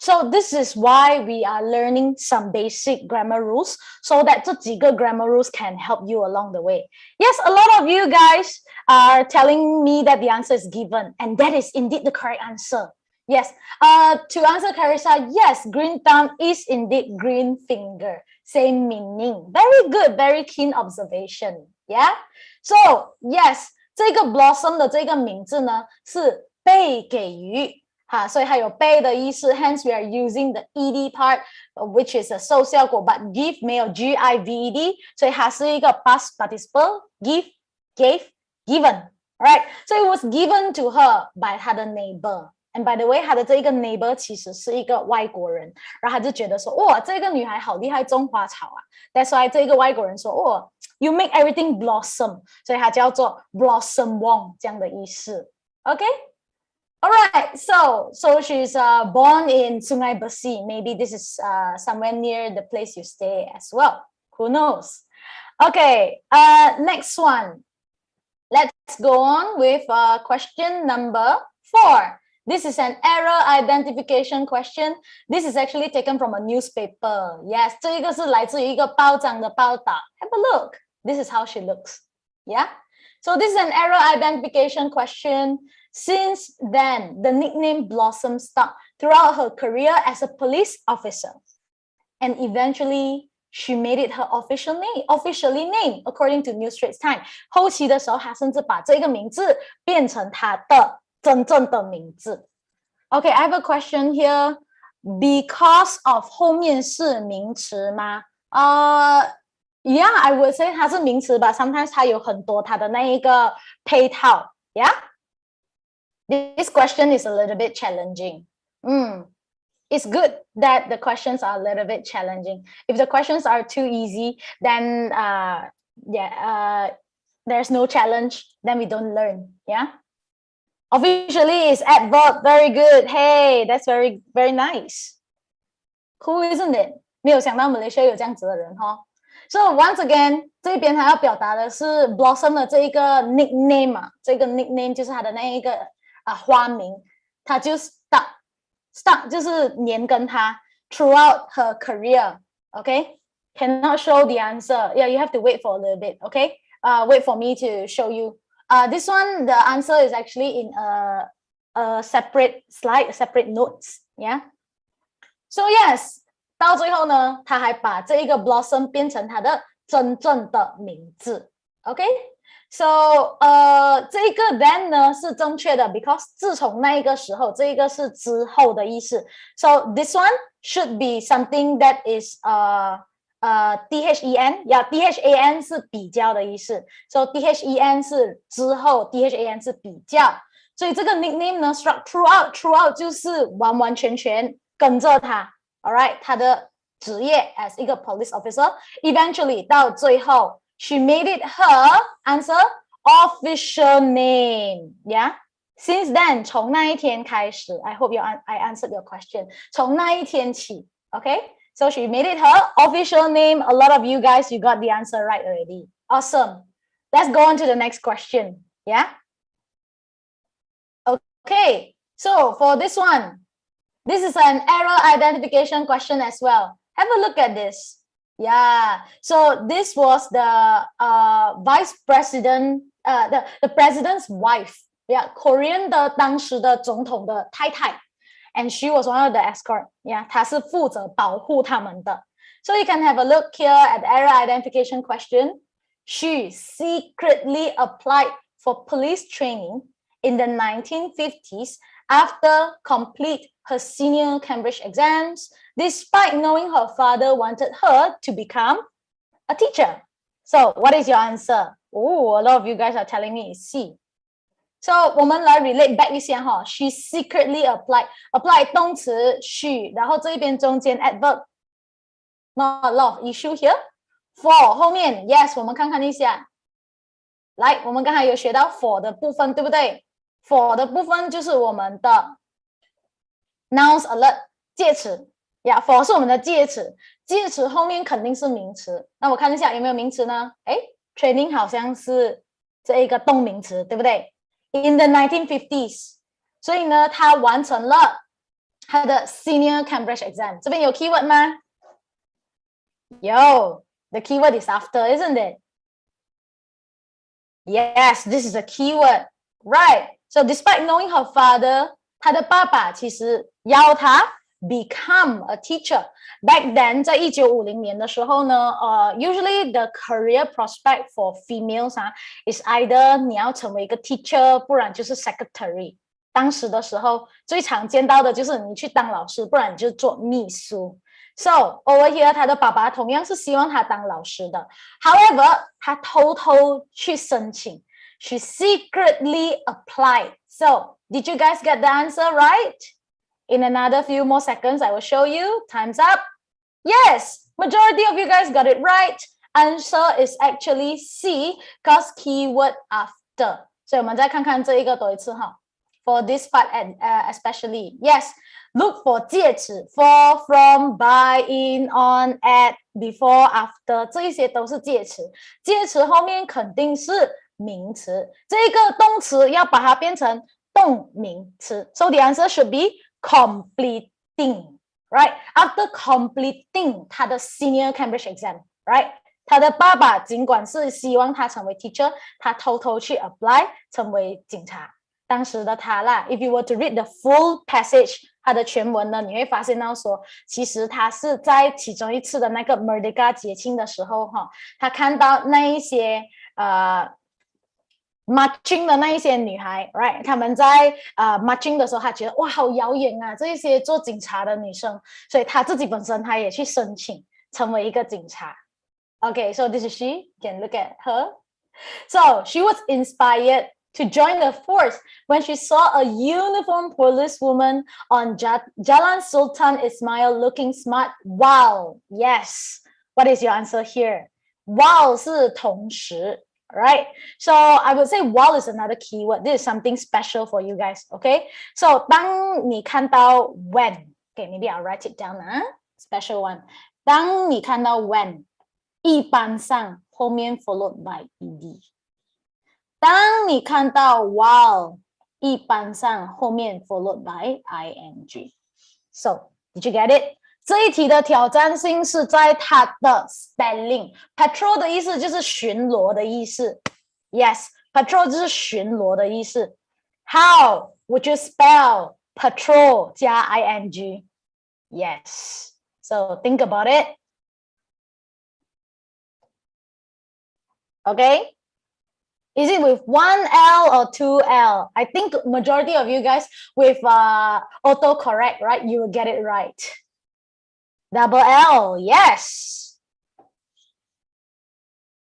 So this is why we are learning some basic grammar rules so that 这几个 grammar rules can help you along the way. Yes, a lot of you guys are telling me that the answer is given, and that is indeed the correct answer. Yes, to answer Carissa, yes, green thumb is indeed green finger. Same meaning. Very good, very keen observation. Yeah? So, yes, 这个 blossom 的这个名字呢是被给予。所以它有被的意思 hence we are using the ed part which is a 受效果 but give 没有 gived 所以它是一个 past participle give, gave, given. Alright, so it was given to her by 她的 neighbor. And by the way, 她的这一个 neighbor 其实是一个外国人，然后他就觉得说哇这个女孩好厉害种花草啊。That's why 这个外国人说you make everything blossom. 所以它叫做 Blossom Wong 这样的意思。Okay?All right, so she's born in Sungai Bersih. Maybe this is somewhere near the place you stay as well. Who knows? Okay, next one. Let's go on with question number 4. This is an error identification question. This is actually taken from a newspaper. Yes, 这个是来自于一个报章的报道。Have a look. This is how she looks. Yeah? So this is an error identification question. Since then, the nickname Blossom stuck throughout her career as a police officer. And eventually, she made it her officially name, according to New Straits Times. 后期的时候，她甚至把这个名字变成她的真正的名字。Okay, I have a question here. Because of 后面是名词吗？Yeah, I would say 它是名词吧。Sometimes 它有很多它的那一个配套。Yeah, this question is a little bit challenging. It's good that the questions are a little bit challenging. If the questions are too easy, then there's no challenge. Then we don't learn. Yeah. Officially is adverb. Very good. Hey, that's very, very nice. Cool, isn't it? 没有想到 Malaysia 有这样子的人哈。So once again, 这边他要表达的是 Blossom 的这一个 nickname 嘛，这个 nickname 就是他的那一个花名，他就 stuck 就是黏跟他 throughout her career. Okay, cannot show the answer. Yeah, you have to wait for a little bit. Okay, wait for me to show you. This one, the answer is actually in a separate slide, separate notes. Yeah. So yes, 到最后呢，他还把这一个 Blossom 变成他的真正的名字。Okay. So 这个 then 呢是正确的 because 自从那一个时候，这一个是之后的意思。So this one should be something that is THEN, yeah, THAN 是比较的意思 ，so THEN 是之后 ，THAN 是比较，所以这个 nickname 呢 struck throughout 就是完完全全跟着他 ，all right， 他的职业 as 一个 police officer， eventually 到最后 she made it her answer official name, yeah. Since then 从那一天开始 I hope I answered your question 从那一天起 OK，So she made it her official name. A lot of you guys, you got the answer right already. Awesome. Let's go on to the next question. Yeah. Okay. So for this one, this is an error identification question as well. Have a look at this. Yeah. So this was the vice president, the president's wife. Yeah, Korean 的当时的总统的太太。And she was one of the escort. Yeah, 她是负责保护他们的。So you can have a look here at the error identification question. She secretly applied for police training in the 1950s after complete her senior Cambridge exams, despite knowing her father wanted her to become a teacher. So what is your answer? Oh, a lot of you guys are telling me it's C. So 我们来 relate back 一下哈 ，she secretly apply 动词 she， 然后这一边中间 adverb not a lot of issue here for 后面 yes 我们看看一下，来我们刚才有学到 for 的部分对不对 ？for 的部分就是我们的 nouns alert 介词呀 for 是我们的介词，介词后面肯定是名词。那我看一下有没有名词呢？哎 ，training 好像是这一个动名词对不对？In the 1950s， 所以呢，他完成了他的 Senior Cambridge exam。这边有 keyword 吗？有 ，the keyword is after, isn't it? Yes, this is a keyword, right? So despite knowing her father， 他的爸爸其实要他 become a teacher. Back then， 在1950年的时候呢，usually the career prospect for females is either 你要成为一个 teacher， 不然就是 secretary。当时的时候最常见到的就是你去当老师，不然你就做秘书。So over here， 他的爸爸同样是希望他当老师的。However， 他偷偷去申请 ，she secretly applied. So did you guys get the answer right? In another few more seconds, I will show you. Time's up. Yes, majority of you guys got it right. Answer is actually C, because keyword after. 所以我们再看看这一个多一次哈。For this part, especially, yes, look for 介词 for, from, by, in, on, at, before, after 这一些都是介词。介词后面肯定是名词，这个动词要把它变成动名词。So the answer should be completing, right? After completing 他的 senior Cambridge exam, right? 他的爸爸尽管是希望他成为 teacher， 他偷偷去 apply 成为警察。当时的他啦 ，if you were to read the full passage， 它的全文呢，你会发现到说，其实他是在其中一次的那个 Merdeka 节庆的时候，他看到那一些marching 的那一些女孩 ，right？ 他们在marching 的时候，他觉得哇，好遥远啊，这一些做警察的女生，所以他自己本身他也去申请成为一个警察。Okay, so this is she. You can look at her. So she was inspired to join the force when she saw a uniformed policewoman on Jalan Sultan Ismail looking smart. Wow, yes. What is your answer here? Wow 是同时 right? So I would say wow is another keyword. This is something special for you guys, okay? So 当你看到 when, okay, maybe I'll write it down, special one. 当你看到 when, 一般上后面 followed by ed. 当你看到 while, 一般上后面 followed by ing. So, did you get it? 这一题的挑战性是在它的 spelling. Patrol 的意思就是巡逻的意思。Yes, patrol 就是巡逻的意思。How would you spell patrol 加 ing? Yes. So think about it. Okay? Is it with 1L or 2L? I think majority of you guys with autocorrect, right? You will get it right. Double L, yes.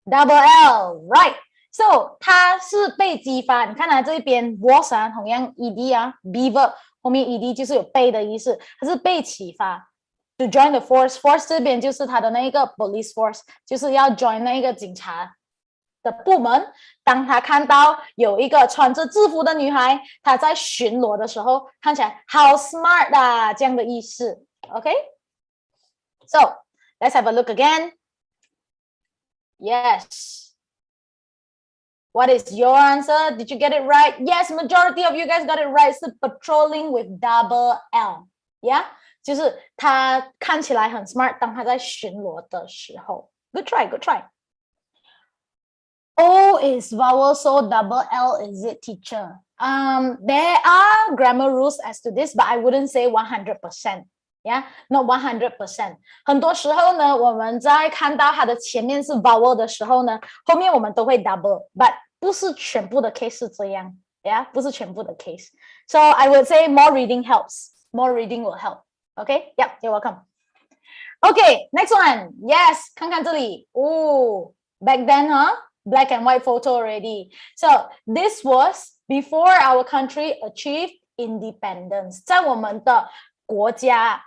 Double L, right. So 它是被激发，你看这边 was 同样 ed be verb 后面 ed 就是有被的意思，它是被启发。To join the force, force 这边就是它的那个 police force， 就是要 join 那个警察的部门。当他看到有一个穿着制服的女孩，她在巡逻的时候，看起来好 smart 啊，这样的意思。OK？ So, let's have a look again. Yes. What is your answer? Did you get it right? Yes, majority of you guys got it right. 是 patrolling with double L. Yeah? 就是他看起来很 smart 当他在巡逻的时候。Good try, good try. O is vowel, so double L is it, teacher? There are grammar rules as to this, but I wouldn't say 100%.Yeah, not 100%. 很多时候呢，我们在看到它的前面是 vowel 的时候呢，后面我们都会 double, but 不是全部的 case 是这样 ，yeah， 不是全部的 case. So I would say more reading helps. More reading will help. Okay, yeah, you're welcome. Okay, next one. Yes, 看看这里。Oh, back then, black and white photo already. So this was before our country achieved independence. 在我们的国家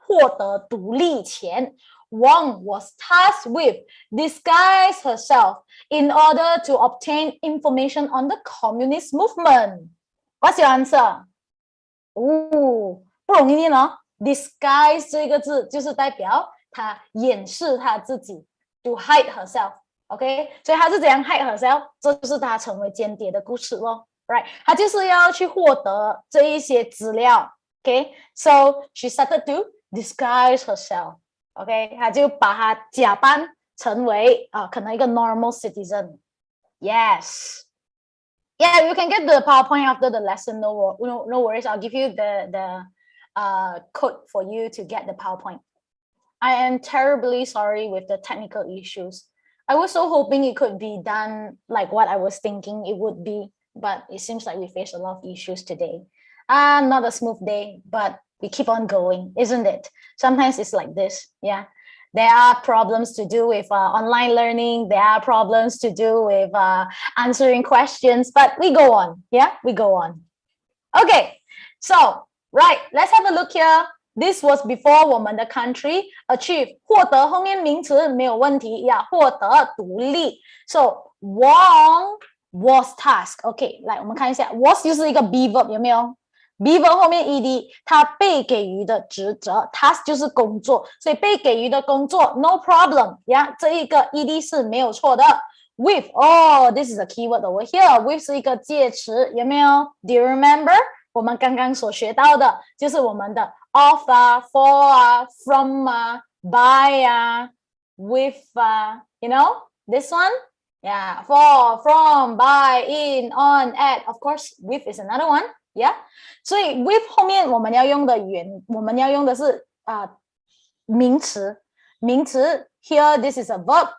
获得独立前 Wong was tasked with disguise herself in order to obtain information on the communist movement. What's your answer? 不容易念哦。Disguise 这个字就是代表她掩饰她自己 to hide herself. OK， 所以她是怎样 hide herself？ 这就是她成为间谍的故事咯。Right， 她就是要去获得这一些资料。Okay, so she started to disguise herself. Okay, 她就把她假扮成为可能一个 normal citizen. Yes. Yeah, you can get the PowerPoint after the lesson. No worries. I'll give you the code for you to get the PowerPoint. I am terribly sorry with the technical issues. I was so hoping it could be done like what I was thinking it would be, but it seems like we face a lot of issues today. Not a smooth day, but we keep on going, isn't it? Sometimes it's like this, yeah. There are problems to do with online learning. There are problems to do with answering questions, but we go on, yeah, we go on. Okay, so, right, let's have a look here. This was before 我们的 country achieve 获得后面名词没有问题呀，获得独立。So, Wong was tasked. Okay, 来我们看一下 was 就是一个 be verb 有没有？be verb 后面 ed， 他被给予的职责 task 就是工作，所以被给予的工作 no problem 呀，这一个 ed 是没有错的。With, oh, this is a keyword over here. With 是一个介词，有没有 ？Do you remember？ 我们刚刚所学到的就是我们的 of for from by with you know this one Yeah, for, from, by, in, on, at. Of course, with is another one. Yeah. 所以 with 后面我们要用的是名词。名词 here this is a verb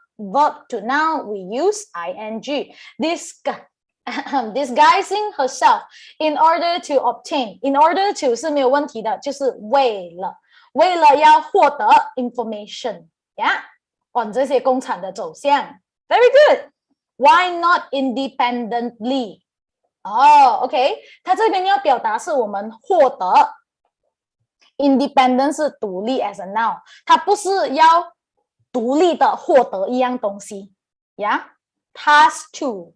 to noun we use ing. Disguising herself in order to obtain. In order to 是没有问题的，就是为了要获得 information. Yeah. On 这些工厂的走向。Very good. Why not independently? OK. 它这边要表达是我们获得 independent 是独立 as a noun. 它不是要独立的获得一样东西。Yeah. Task to,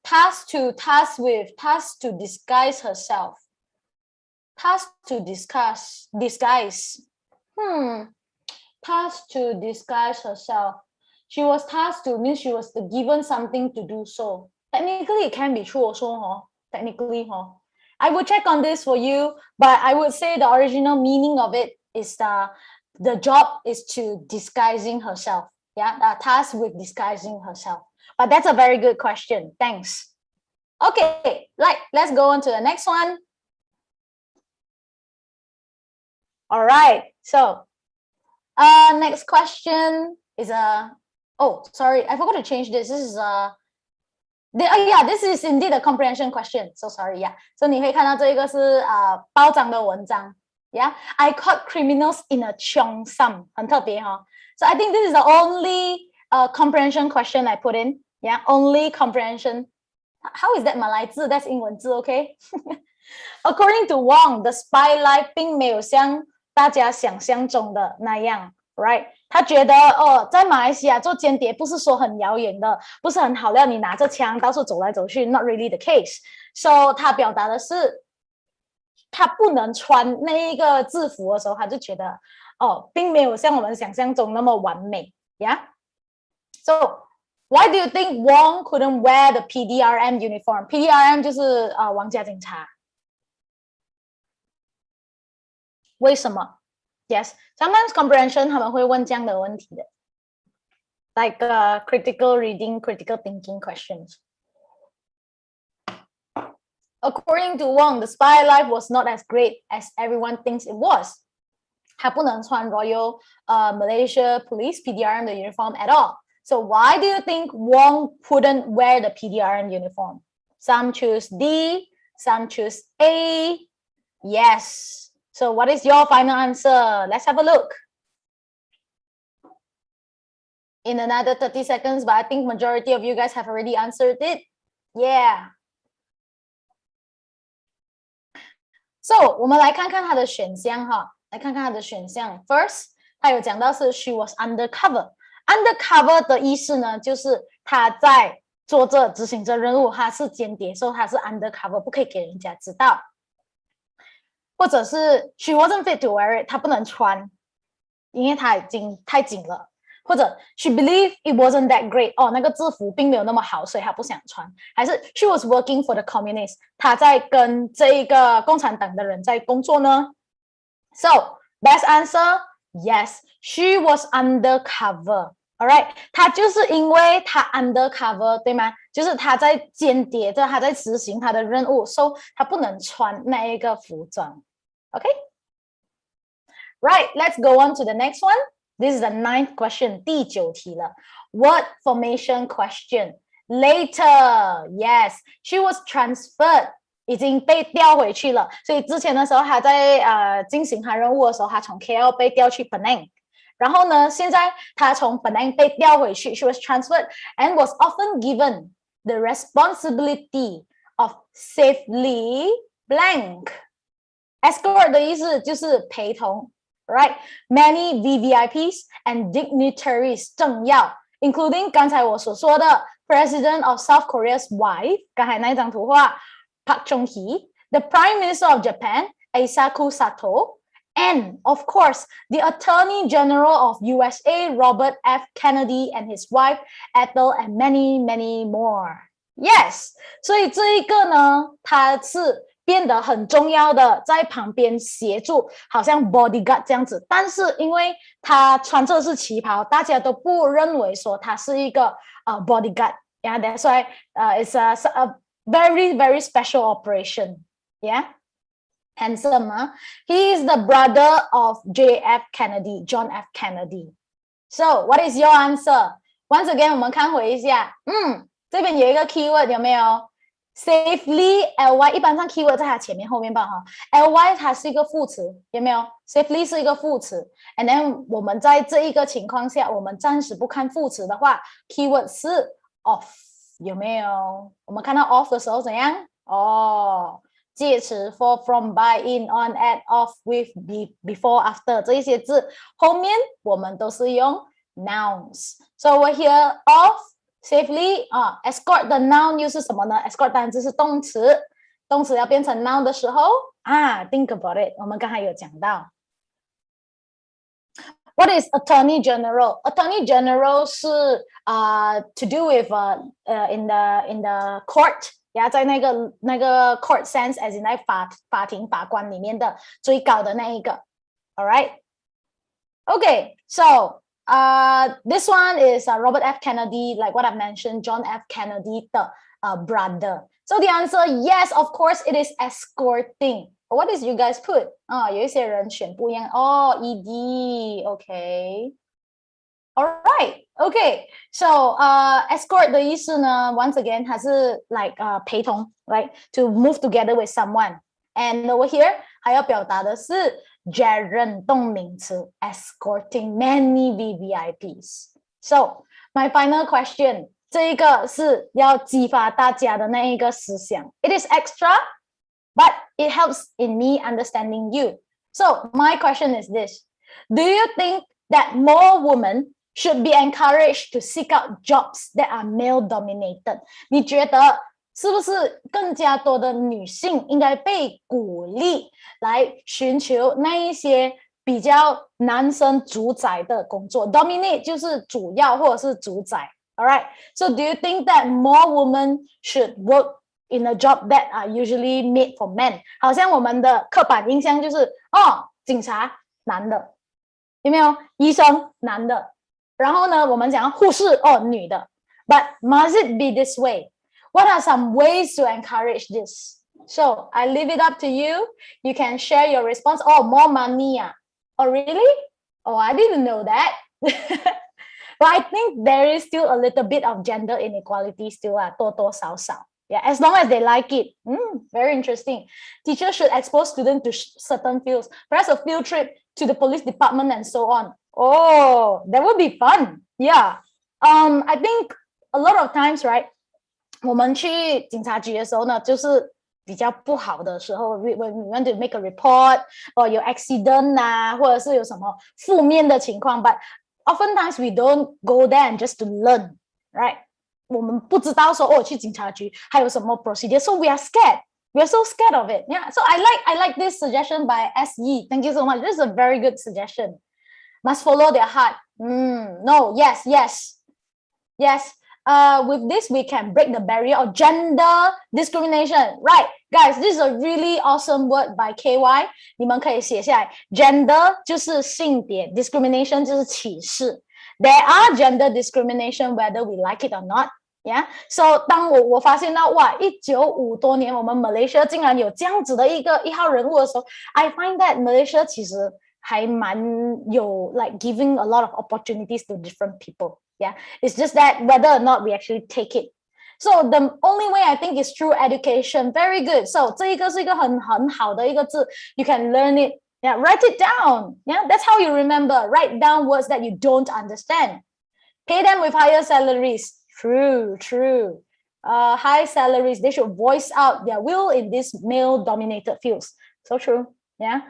task with, task to disguise herself. Task to disguise. Task to disguise herself. She was tasked to means she was given something to do so. Technically, it can be true also, technically. I will check on this for you, but I would say the original meaning of it is the job is to disguising herself. Yeah, tasked with disguising herself. But that's a very good question. Thanks. Okay, let's go on to the next one. All right, so next question is oh, sorry, I forgot to change this. This is this is indeed a comprehension question. So sorry, yeah. So 你会看到这个是包章的文章。Yeah, I caught criminals in a cheongsam. 很特别哈。So I think this is the only comprehension question I put in. Yeah, only comprehension. How is that 马来字? That's 英文字 okay? According to Wong, the spy life 并没有像大家想象中的那样。Right， 他觉得在马来西亚做间谍不是说很遥远的，不是很好料，你拿着枪到处走来走去 ，not really the case. So 他表达的是，他不能穿那一个制服的时候，他就觉得并没有像我们想象中那么完美 ，Yeah. So why do you think Wong couldn't wear the PDRM uniform? PDRM 就是皇家警察，为什么？ Yes, sometimes comprehension 他们会问这样的问题的 like critical reading, critical thinking questions. According to Wong, the spy life was not as great as everyone thinks it was. 他不能穿 Royal Malaysia Police PDRM the uniform at all. So why do you think Wong couldn't wear the PDRM uniform? Some choose D, some choose A. Yes. So what is your final answer? Let's have a look. In another 30 seconds, but I think majority of you guys have already answered it. Yeah. So 我们来看看它的选项哈，来看看它的选项。First， 它有讲到是 she was undercover。undercover 的意思呢，就是她在做着执行着任务，她是间谍，所以她是 undercover， 不可以给人家知道。或者是 she wasn't fit to wear it， 她不能穿，因为她已经太紧了。或者 she believed it wasn't that great， 那个制服并没有那么好，所以她不想穿。还是 she was working for the communists， 她在跟这一个共产党的人在工作呢。So best answer, yes, she was undercover. Alright， 她就是因为她 undercover， 对吗？就是她在间谍着，她在执行她的任务，所以她不能穿那一个服装。Okay? Right, let's go on to the next one. This is the 9th question, 第9题了。Word formation question. Later, yes, she was transferred. 已经被调回去了，所以之前的时候她在进行她任务的时候，她从 KL 被调去 Penang。然后呢，现在她从 Penang 被调回去 ，she was transferred and was often given the responsibility of safely blank. Escort 的意思就是陪同 ，right? Many VVIPs and dignitaries 政要 ，including 刚才我所说的 President of South Korea's wife， 刚才那张图画 Park Chung-hee, the Prime Minister of Japan Eisaku Sato。And of course, the Attorney General of USA, Robert F. Kennedy, and his wife, Ethel, and many, many more. Yes, 所以这一个呢，它是变得很重要的，在旁边协助，好像 bodyguard 这样子。但是因为他穿着是旗袍，大家都不认为说他是一个bodyguard。Yeah, that's why it's a very, very special operation. Yeah. Handsome, huh? He is the brother of John F. Kennedy. So, what is your answer? Once again, 我们看回一下，这边有一个 keyword 有没有 ？Safely ly 一般上 keyword 在它前面后面吧哈 ，ly 它是一个副词，有没有 ？Safely 是一个副词 ，and then 我们在这一个情况下，我们暂时不看副词的话 ，keyword 是 off，有没有？我们看到 off 的时候怎样？哦。介词 for from by in on at off with be before after 这一些字后面我们都是用 nouns. So over here off safely escort 的 noun 又是什么呢 ？escort 单词是动词，动词要变成 noun 的时候think about it， 我们刚才有讲到。What is Attorney General? Attorney General 是to do with in the court。在那个 court sense as in 在法庭法官里面的最高的那一个 alright okay so this one is Robert F. Kennedy like what I mentioned John F. Kennedy 的brother so the answer yes of course it is escorting what did you guys put 有一些人选不一样ED okay Alright, okay. So, escort 的意思呢 once again 它是 like 陪同 right to move together with someone. And over here 还要表达的是加认动名词 escorting many VVIPs. So, my final question 这一个是要激发大家的那一个思想 It is extra, but it helps in me understanding you. So, my question is this. Do you think that more women should be encouraged to seek out jobs that are male dominated 你觉得是不是更加多的女性应该被鼓励来寻求那一些比较男生主宰的工作 dominate 就是主要或者是主宰 alright so do you think that more women should work in a job that are usually made for men 好像我们的刻板印象就是警察男的有没有医生男的然后呢，我们讲护士女的 ，but must it be this way? What are some ways to encourage this? So I leave it up to you. You can share your response. More money. Oh, really? Oh, I didn't know that. But I think there is still a little bit of gender inequality still 多多少少 Yeah, as long as they like it. Very interesting. Teachers should expose students to certain fields. Perhaps a field trip to the police department and so on. Oh, that would be fun. Yeah. I think a lot of times, right? 我们去警察局的时候呢，就是比较不好的时候 when we want to make a report or 有 accident 或者是有什么负面的情况 but oftentimes we don't go there and just to learn, right? 我们不知道说去警察局还有什么 procedure, so we are scared. We are so scared of it. Yeah. So I like this suggestion by SE. Thank you so much. This is a very good suggestion. Must follow their heart. No, yes. With this, we can break the barrier of gender discrimination. Right, guys, this is a really awesome word by KY. 你们可以写下来 Gender 就是性别 discrimination 就是歧视 There are gender discrimination whether we like it or not. Yeah, so 当我发现到1950多年我们 Malaysia 竟然有这样子的一号人物的时候 I find that Malaysia 其实还蛮有 like giving a lot of opportunities to different people. Yeah, it's just that whether or not we actually take it. So the only way I think is through education. Very good. So 这一个是一个很好的一个字 You can learn it. Yeah, write it down. Yeah, that's how you remember. Write down words that you don't understand. Pay them with higher salaries. True. High salaries, they should voice out their will in these male-dominated fields. So true. Yeah.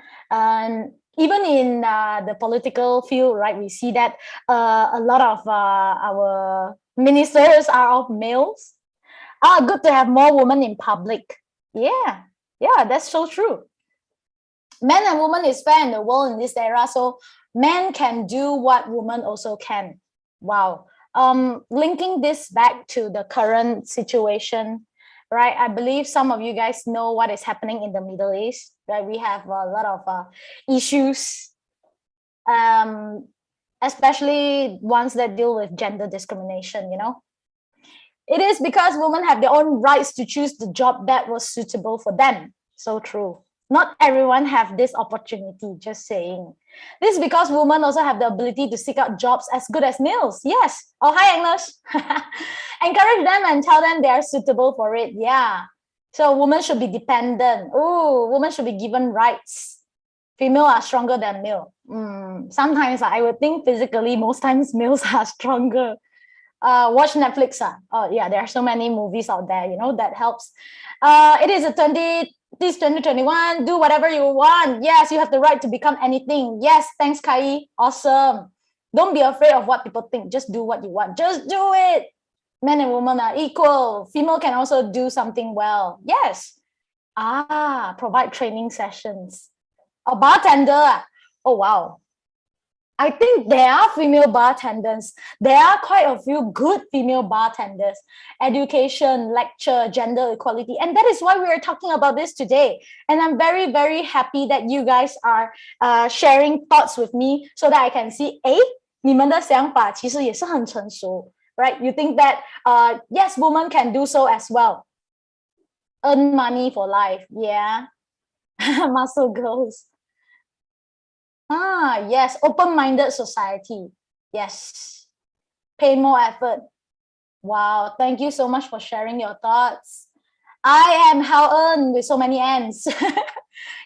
Even in the political field, right, we see that a lot of our ministers are of males. Good to have more women in public. Yeah, that's so true. Men and women is fair in the world in this era, so men can do what women also can. Wow. Linking this back to the current situation, right? I believe some of you guys know what is happening in the Middle East, right? We have a lot of issues, especially ones that deal with gender discrimination, you know. It is because women have their own rights to choose the job that was suitable for them. So true. Not everyone have this opportunity, just saying. This is because women also have the ability to seek out jobs as good as males. Yes. Oh, hi, Agnes. Encourage them and tell them they are suitable for it. Yeah. So women should be dependent. Oh, women should be given rights. Female are stronger than male. Sometimes I would think physically, most times males are stronger. Watch Netflix. Oh yeah, there are so many movies out there, that helps. It is 2021. Do whatever you want. Yes, you have the right to become anything. Yes, thanks, Kai. Awesome. Don't be afraid of what people think. Just do what you want. Just do it. Men and women are equal. Female can also do something well. Yes. Provide training sessions. A bartender. Oh, wow. I think there are female bartenders. There are quite a few good female bartenders. Education, lecture, gender equality. And that is why we are talking about this today. And I'm very, very happy that you guys are sharing thoughts with me so that I can see, 你们的想法其实也是很成熟, right? You think that, yes, women can do so as well. Earn money for life, yeah. Muscle girls. Yes, open-minded society. Yes. Pay more effort. Wow, thank you so much for sharing your thoughts. I am Hao-En with so many N's.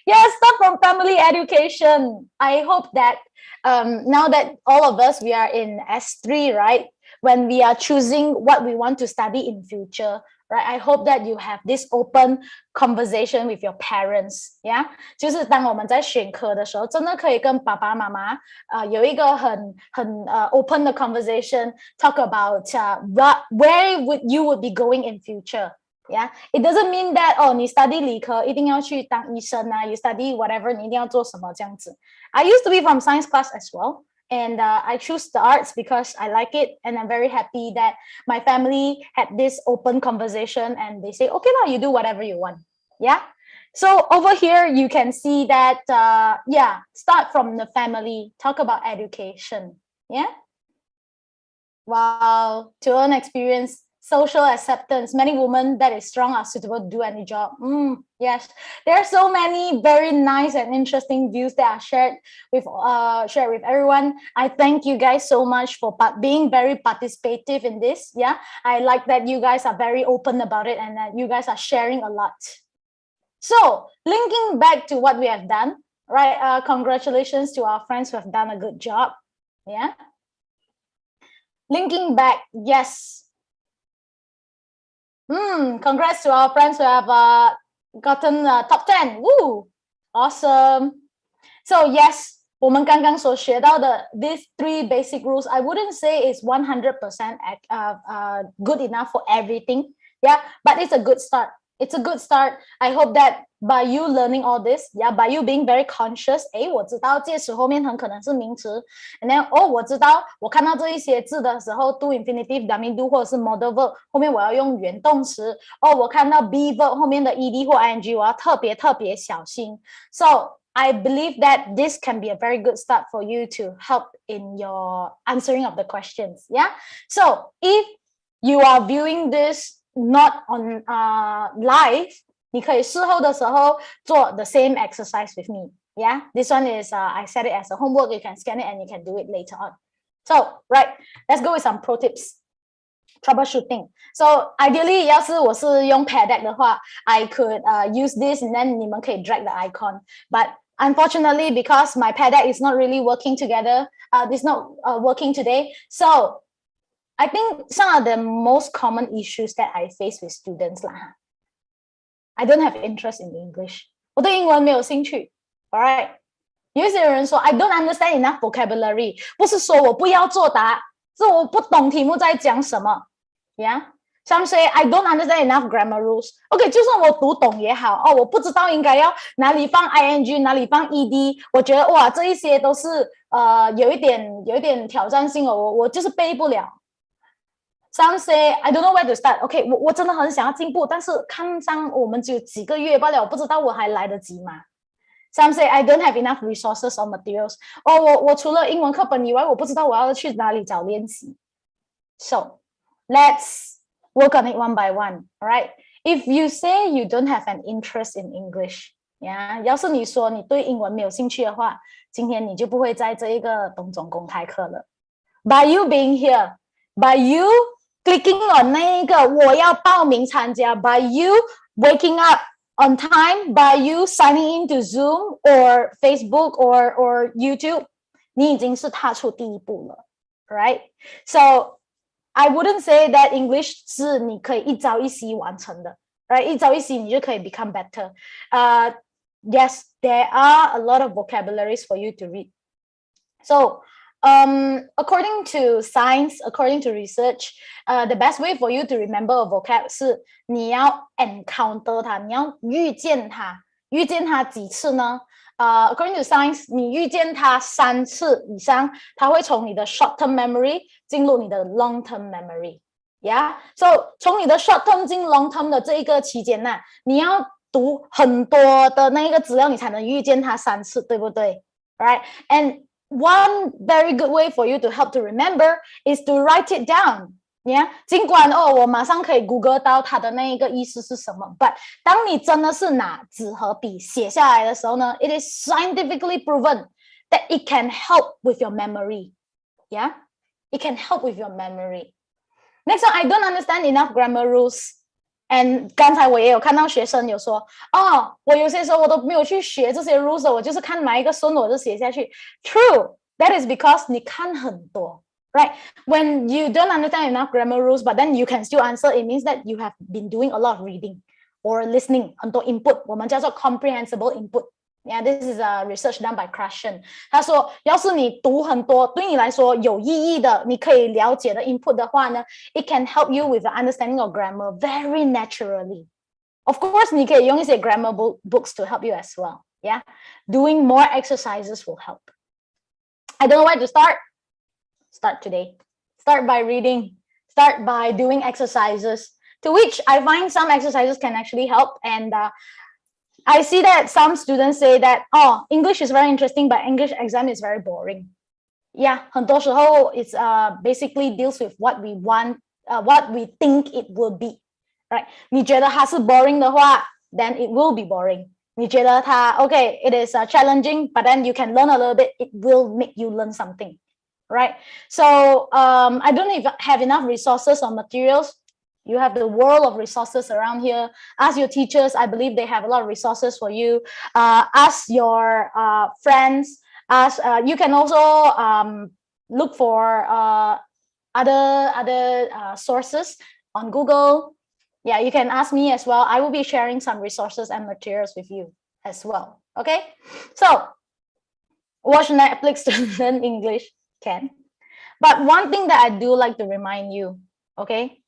Yes, start from family education. I hope that now that all of us, we are in S3, right? When we are choosing what we want to study in future, right? I hope that you have this open conversation with your parents, yeah? 就是当我们在选科的时候，真的可以跟爸爸妈妈有一个很open 的 conversation, talk about where you would be going in future. Yeah, it doesn't mean that你 study 理科一定要去当医生啊 you study whatever 你一定要做什么这样子 I used to be from science class as well, and I choose the arts because I like it, and I'm very happy that my family had this open conversation and they say, okay, now you do whatever you want. Yeah, so over here you can see that start from the family, talk about education. Yeah, wow, to earn experience, social acceptance. Many women that is strong are suitable to do any job. Yes, there are so many very nice and interesting views that are shared with everyone. I thank you guys so much for being very participative in this. Yeah, I like that you guys are very open about it and that you guys are sharing a lot. So linking back to what we have done, right? Congratulations to our friends who have done a good job. Yeah. Linking back, yes. Congrats to our friends who have gotten top 10. Woo! Awesome. So yes, 我们刚刚所学到的 these 3 basic rules, I wouldn't say it's 100% good enough for everything. Yeah, but it's a good start. It's a good start. I hope that by you learning all this, by you being very conscious, 我知道介词后面很可能是名词 and then 我知道我看到这一些字的时候 do infinitive, dummy do 或者是 modal verb 后面我要用原动词我看到 be verb 后面的 ed 或 ing 我要特别小心 So I believe that this can be a very good start for you to help in your answering of the questions. Yeah. So if you are viewing this not on live, 你可以事后的时候做 the same exercise with me. Yeah, this one is I set it as a homework. You can scan it and you can do it later on. So right, let's go with some pro tips. Troubleshooting. So ideally, 要是我是用 pad deck 的话 I could use this and then 你们可以 drag the icon. But unfortunately, because my pad deck is not really working together, it's not working today. So I think some of the most common issues that I face with students I don't have interest in English. 我对英文没有兴趣 Alright. 有一些人说 I don't understand enough vocabulary. 不是说我不要作答，是我不懂题目在讲什么 Yeah. Some say I don't understand enough grammar rules. Okay, 就算我读懂也好我不知道应该要哪里放 ing 哪里放 ed 我觉得哇这一些都是有一点挑战性我就是背不了 Some say I don't know where to start. Okay, 我真的很想要进步，但是看上我们只有几个月罢了，我不知道我还来得及吗 Some say I don't have enough resources or materials. 我除了英文课本以外，我不知道我要去哪里找练习。So let's work on it one by one. All right. If you say you don't have an interest in English, yeah, 要是你说你对英文没有兴趣的话，今天你就不会在这一个东中公开课了。By you being here, by you clicking on 那一个我要报名参加 by you waking up on time, by you signing into Zoom or Facebook or YouTube, 你已经是踏出第一步了 right? So I wouldn't say that English 是你可以一朝一夕完成的 right? 一朝一夕你就可以 become better. Yes, there are a lot of vocabularies for you to read. So according to science, according to research, the best way for you to remember a vocab 是你要 encounter 它，你要遇见它。遇见它几次呢？According to science, 你遇见它3次以上，它会从你的 short-term memory 进入你的 long-term memory. Yeah, so 从你的 short-term 进 long-term 的这一个期间呢，你要读很多的那个资料，你才能遇见它3次，对不对？ Right? And one very good way for you to help to remember is to write it down. Yeah? 尽管我马上可以 Google 到它的那一个意思是什么 but 当你真的是拿纸和笔写下来的时候呢 it is scientifically proven that it can help with your memory. Yeah? It can help with your memory. Next one, I don't understand enough grammar rules. And 刚才我也有看到学生有说我有些时候我都没有去学这些 rules 我就是看哪一个顺我就写下去 True, that is because 你看很多 right? When you don't understand enough grammar rules but then you can still answer, it means that you have been doing a lot of reading or listening 很多 input 我们叫做 comprehensible input. Yeah, this is a research done by Krashen. 他说要是你读很多对你来说有意义的你可以了解的 input 的话呢 it can help you with the understanding of grammar very naturally. Of course 你可以用一些 grammar books to help you as well. Yeah, doing more exercises will help. I don't know where to start. Start today. Start by reading. Start by doing exercises, to which I find some exercises can actually help. And I see that some students say that, English is very interesting, but English exam is very boring. Yeah, 很多时候 it's basically deals with what we want, what we think it will be, right? 你觉得它是 boring 的话 then it will be boring. 你觉得它 okay, it is challenging, but then you can learn a little bit, it will make you learn something, right? So I don't have enough resources or materials. You have the world of resources around here. Ask your teachers. I believe they have a lot of resources for you. Ask your friends. You can also look for other sources on Google. Yeah, you can ask me as well. I will be sharing some resources and materials with you as well. Okay, so watch Netflix to learn English, can. But one thing that I do like to remind you, okay,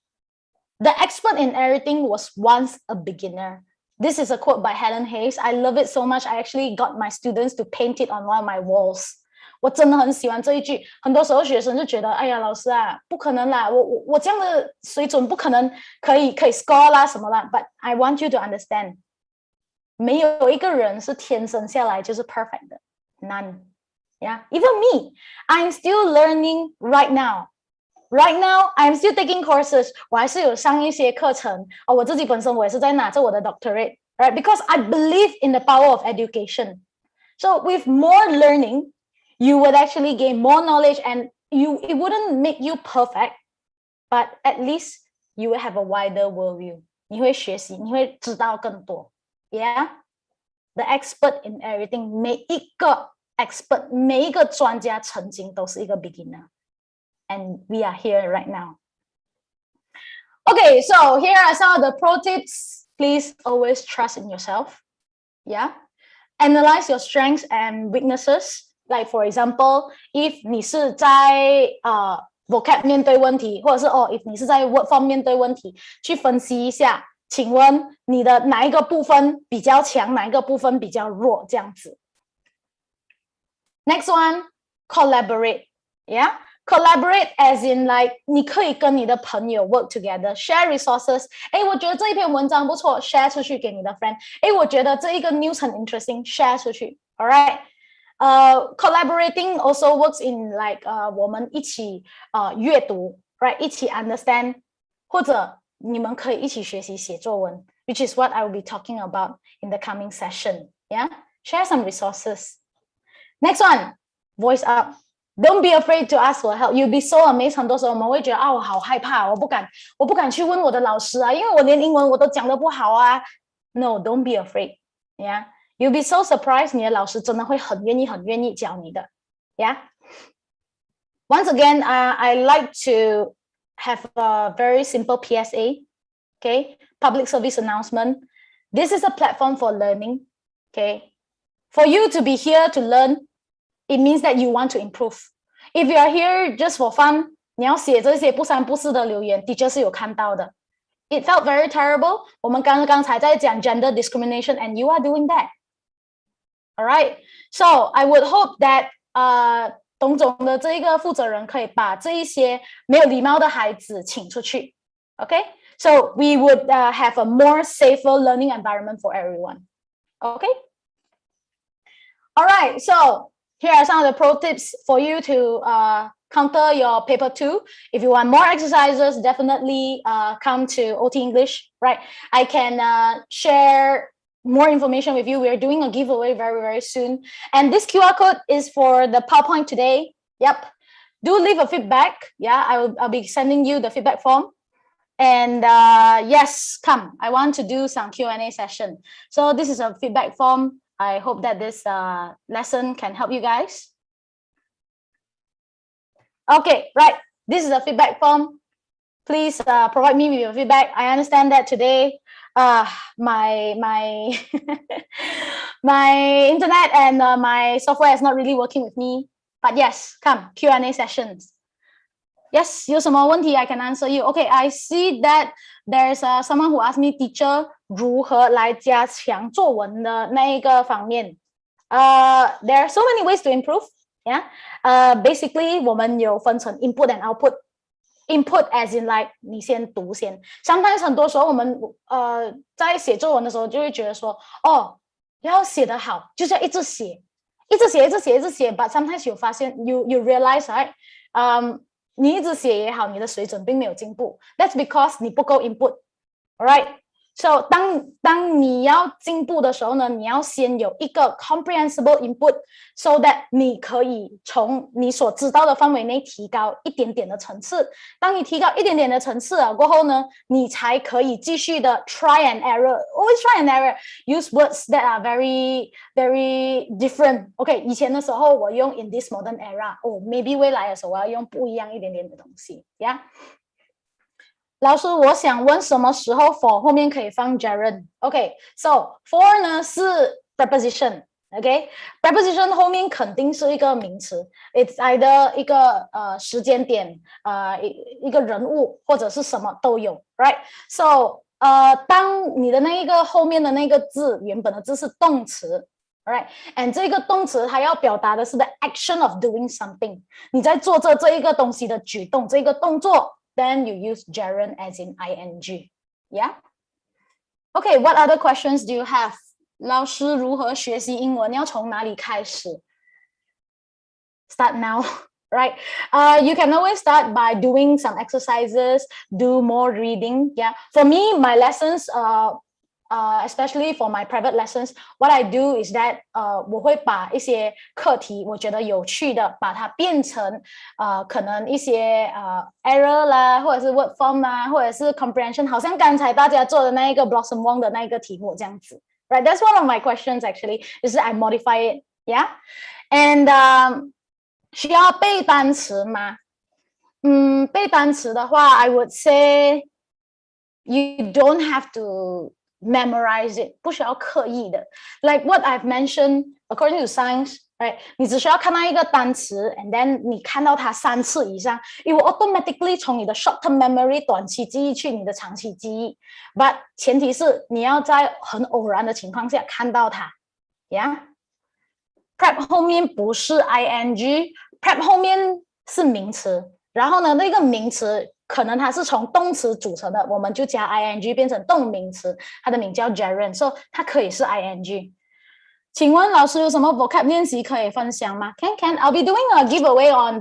the expert in everything was once a beginner. This is a quote by Helen Hayes. I love it so much. I actually got my students to paint it on one of my walls. 我真的很喜欢这一句。很多时候学生就觉得，哎呀，老师啊，不可能啦，我这样的水准不可能可以 score 啦什么啦。But I want you to understand， 没有一个人是天生下来就是 perfect 的 ，none. Yeah, even me, I'm still learning right now. Right now, I'm still taking courses. 我还是有上一些课程。我自己本身我也是在拿着我的 doctorate, right? Because I believe in the power of education. So with more learning, you would actually gain more knowledge, and it wouldn't make you perfect, but at least you will have a wider worldview. 你会学习，你会知道更多。Yeah, the expert in everything. 每一个 expert, 每一个专家曾经都是一个 beginner. And we are here right now. Okay, so here are some of the pro tips. Please always trust in yourself. Yeah. Analyze your strengths and weaknesses. Like for example, if 你是在vocab 面对问题，或者是if 你是在 word form 面对问题，去分析一下，请问你的哪一个部分比较强，哪一个部分比较弱，这样子。Next one, collaborate. Yeah. Collaborate as in like 你可以跟你的朋友 work together, share resources. 我觉得这一篇文章不错 share 出去给你的 friend. 我觉得这一个 news 很 interesting, share 出去. Alright. Collaborating also works in like 我们一起阅读 right? 一起 understand 或者你们可以一起学习写作文 which is what I will be talking about in the coming session. Yeah, share some resources. Next one, voice up. Don't be afraid to ask for help. You'll be so amazed. 很多时候我们会觉得我好害怕，我不敢去问我的老师啊，因为我连英文我都讲得不好啊。No, don't be afraid. Yeah, you'll be so surprised. 你的老师真的会很愿意教你的。Yeah. Once again, I like to have a very simple PSA. Okay, public service announcement. This is a platform for learning. Okay, for you to be here to learn, it means that you want to improve. If you are here just for fun, 你要写这些不三不四的留言 teacher 是有看到的。It felt very terrible. 我们刚才在讲 gender discrimination and you are doing that. All right. So I would hope that 董总的这个负责人可以把这一些没有礼貌的孩子请出去。Okay. So we would have a more safer learning environment for everyone. Okay. All right. So here are some of the pro tips for you to counter your paper 2. If you want more exercises, definitely come to OT English, right? I can share more information with you. We're doing a giveaway very, very soon. And this QR code is for the PowerPoint today. Yep. Do leave a feedback. Yeah, I'll be sending you the feedback form. And yes, come. I want to do some Q&A session. So this is a feedback form. I hope that this lesson can help you guys. Okay, right. This is a feedback form. Please provide me with your feedback. I understand that today my my internet and my software is not really working with me. But yes, come, Q&A sessions. Yes, 有什么问题 I can answer you. Okay, I see that there's someone who asked me, teacher, 如何来加强作文的那一个方面。There are so many ways to improve. Yeah. Basically, 我们有分成 input and output. Input as in like 你先读先。Sometimes 很多时候我们在写作文的时候就会觉得说，要写得好，就是要一直写。But sometimes 有发现 you realize, right? 你一直写也好，你的水准并没有进步。That's because 你不够 input. Alright? So 当你要进步的时候呢，你要先有一个 comprehensible input so that 你可以从你所知道的范围内提高一点点的层次。当你提高一点点的层次了过后呢，你才可以继续的 try and error. Always try and error. Use words that are very, very different. Okay, 以前的时候我用 in this modern era. Maybe 未来的时候我要用不一样一点点的东西。Yeah.老师，我想问什么时候 for 后面可以放 gerund? Okay, so for 呢是 preposition, okay? Preposition 后面肯定是一个名词 ，it's either 一个时间点，一个人物或者是什么都有 ，right? So 当你的那一个后面的那个字原本的字是动词。Right, and 这个动词它要表达的是 the action of doing something. 你在做这一个东西的举动，这个动作。Then you use gerund as in ing. Yeah? Okay, what other questions do you have? 老师如何学习英文？要从哪里开始？ Start now, right? You can always start by doing some exercises, do more reading. Yeah. For me, my lessons, especially for my private lessons, what I do is that 我会把一些课题我觉得有趣的把它变成可能一些error 啦，或者是 word form 啦，或者是 comprehension， 好像刚才大家做的那一个 Blossom Wong 的那一个题目这样子。Right, that's one of my questions actually. Is I modify it, yeah. And 需要背单词吗？背单词的话 I would say you don't have to memorize it, 不需要刻意的。Like what I've mentioned, according to science, right? 你只需要看到一个单词 and then 你看到它3次以上 it will automatically 从你的 short-term memory 短期记忆去你的长期记忆。But 前提是你要在很偶然的情况下看到它。Yeah? Prep 后面不是 ing, prep 后面是名词。然后呢，那个名词可能它是从动词组成的，我们就加 ing 变成动名词，它的名叫 gerund， 所以它可以是 ing。请问老师有什么 vocab 练习可以分享吗？ Can I'll be doing a giveaway on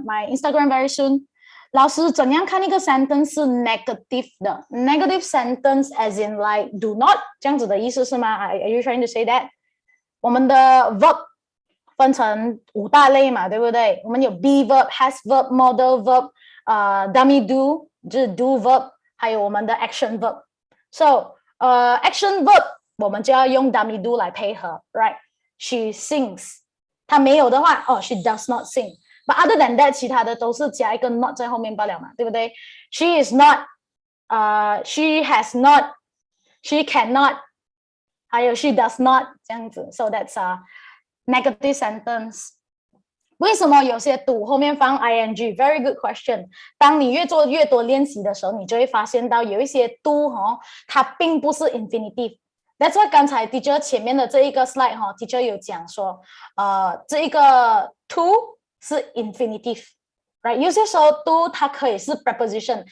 my Instagram very soon. 老师怎样看一个 sentence 是 negative 的 ？negative sentence as in like do not 这样子的意思是吗 ？Are you trying to say that？ 我们的 verb 分成5大类嘛，对不对？我们有 be verb、has verb、modal verb、dummy do 就是 do verb， 还有我们的 action verb。So action verb 我们就要用 dummy do 来配合 ，right？She sings， 她没有的话，she does not sing。But other than that， 其他的都是加一个 not 在后面罢了嘛，对不对 ？She is not， she has not， she cannot， 还有 she does not 这样子。So that's a negative sentence。为什么有些读后面放 ing？ Very good question。当你越做越多练习的时候，你就会发现到有一些读它并不是 infinitive。That's why 刚才 teacher 前面的这一个 slide teacher 有讲说，这一个 to 是 infinitive，right？ 有些时候 to 它可以是 preposition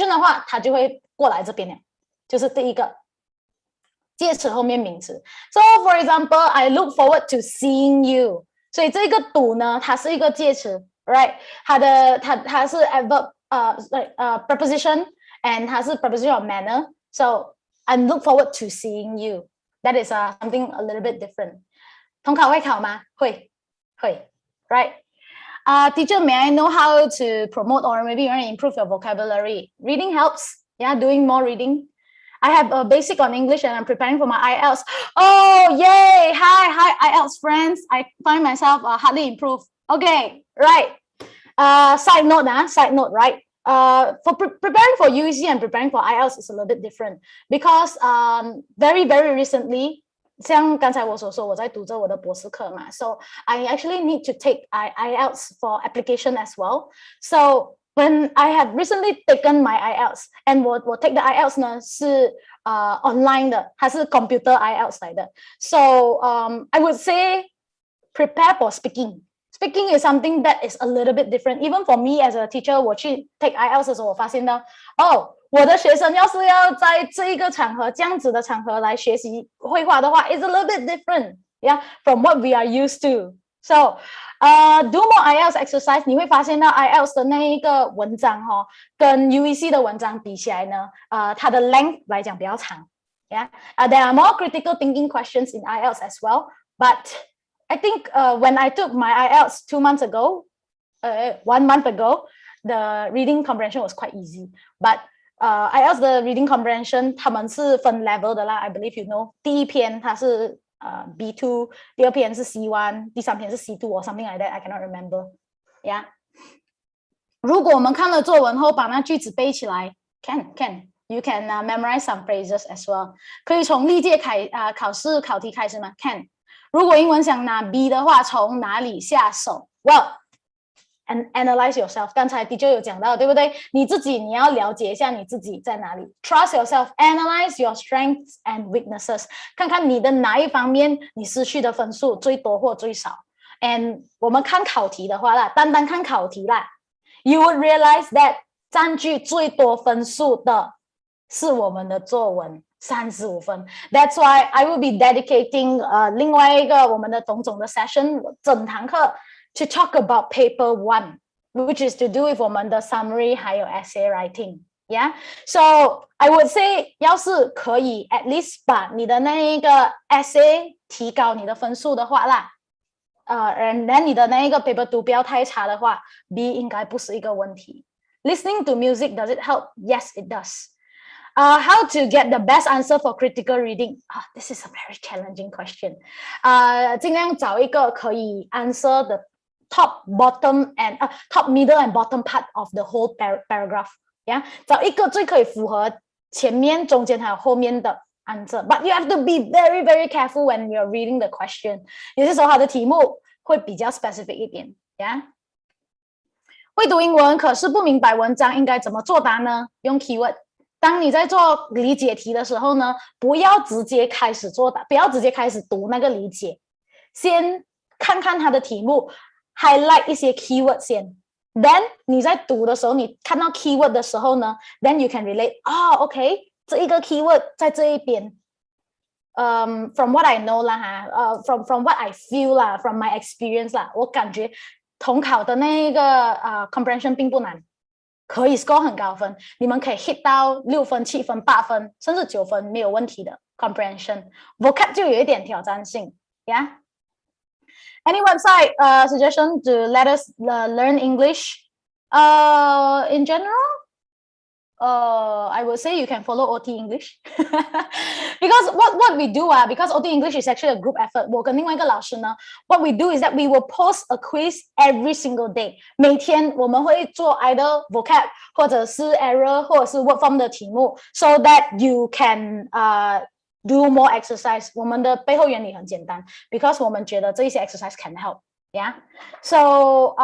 的话，它就会过来这边了，就是第一个介词后面名词。So for example, I look forward to seeing you。所以这个 to 呢，它是一个介词 ，right？ 它是 adverb preposition and 它是 preposition of manner。So I look forward to seeing you. That is something a little bit different. 统考会考吗？会 ，right? Teacher, may I know how to promote or maybe you want to improve your vocabulary? Reading helps. Yeah, doing more reading. I have a basic on English and I'm preparing for my IELTS. Oh, yay! Hi, IELTS friends. I find myself hardly improved. Okay, right. Side note, right? For preparing for UEC and preparing for IELTS is a little bit different because very, very recently, 像刚才我所说，我在读着我的博士课嘛 ，so I actually need to take IELTS for application as well. So when I have recently taken my IELTS, and 我 take the IELTS 呢是online 的，它是 computer IELTS 来的。So I would say prepare for speaking. Speaking is something that is a little bit different. Even for me as a teacher, 我去 take IELTS 的时候，我发现到我的学生要是要在这一个场合这样子的场合来学习绘画的话 ，is a little bit different, yeah, from what we are used to. So, do more IELTS exercise. 你会发现到 IELTS 的那一个文章跟 UEC 的文章比起来呢，它的 length 来讲比较长 ，yeah. There are more critical thinking questions in IELTS as well, but I think when I took my IELTS 2 months ago, 1 month ago, the reading comprehension was quite easy. But IELTS 的 reading comprehension 他们是分 level 的啦 I believe you know. 第一篇它是B2， 第二篇是 C1， 第3篇是 C2 or something like that. I cannot remember. Yeah. 如果我们看了作文后把那句子背起来 can you can memorize some phrases as well. 可以从历届考试考题开始吗 can. 如果英文想拿 B 的话，从哪里下手 ？Well, and analyze yourself. 刚才 teacher 有讲到，对不对？你自己你要了解一下你自己在哪里。Trust yourself. Analyze your strengths and weaknesses. 看看你的哪一方面你失去的分数最多或最少。And 我们看考题的话啦，单单看考题啦 ，you would realize that 占据最多分数的是我们的作文。35分 That's why I will be dedicating 另外一个我们的董总的 session 整堂课 to talk about paper 1 which is to do with 我们的 summary 还有 essay writing Yeah So I would say 要是可以 at least 把你的那一个 essay 提高你的分数的话啦and then 你的那一个 paper 2不要太差的话 B 应该不是一个问题 Listening to music does it help? Yes it does How to get the best answer for critical reading? This is a very challenging question. 尽量找一个可以 answer the top, bottom and top, middle and bottom part of the whole paragraph. Yeah, 找一个最可以符合前面、中间还有后面的 answer. But you have to be very, very careful when you're reading the question. 有些时候它的题目会比较 specific 一点。Yeah. 会读英文，可是不明白文章应该怎么作答呢？用 keyword。当你在做理解题的时候呢，不要直接开始作答，不要直接开始读那个理解，先看看它的题目 ，highlight 一些 keyword 先。Then 你在读的时候，你看到 keyword 的时候呢 ，then you can relate. OK， 这一个 keyword 在这一边。From what I know 啦from what I feel 啦 ，from my experience 啦，我感觉统考的那个comprehension 并不难。可以 score 很高分，你们可以 hit 到6分、7分、8分，甚至9分没有问题的 comprehension。vocab 就有一点挑战性 ，yeah。Any website suggestion to let us learn English? In general, I would say you can follow OT English because what we do because OT English is actually a group effort. 我跟另外一个老师呢 what we do is that we will post a quiz every single day. 每天我们会做 either vocab 或者是 error 或者是 word form 的题目 so that you can do more exercise. 我们的背后原理很简单 because 我们觉得这一些 exercise can help.Yeah, so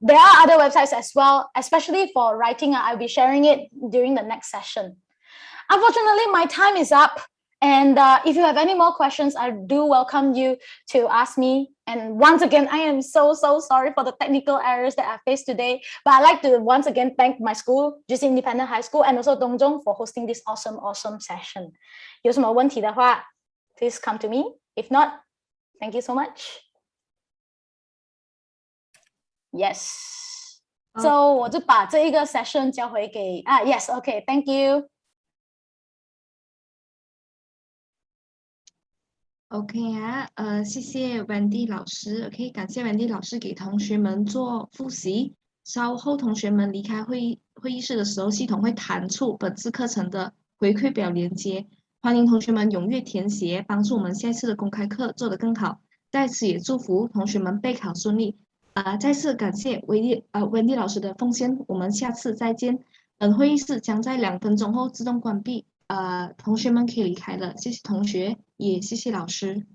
there are other websites as well, especially for writing. I'll be sharing it during the next session. Unfortunately, my time is up. And if you have any more questions, I do welcome you to ask me. And once again, I am so sorry for the technical errors that I faced today. But I'd like to once again thank my school, JC Independent High School, and also Dongzhong for hosting this awesome session. 有什么问题的话 please come to me. If not, thank you so much.Yes. So 我就把这一个 session 交回给yes, okay, thank you. OK 谢谢 Wendy 老师 OK 感谢 Wendy 老师给同学们做复习。稍后同学们离开会议室的时候，系统会弹出本次课程的回馈表连接，欢迎同学们踊跃填写，帮助我们下次的公开课做得更好。在此也祝福同学们备考顺利。再次感谢Wendy 老师的奉献，我们下次再见。本会议室将在2分钟后自动关闭，同学们可以离开了。谢谢同学，也谢谢老师。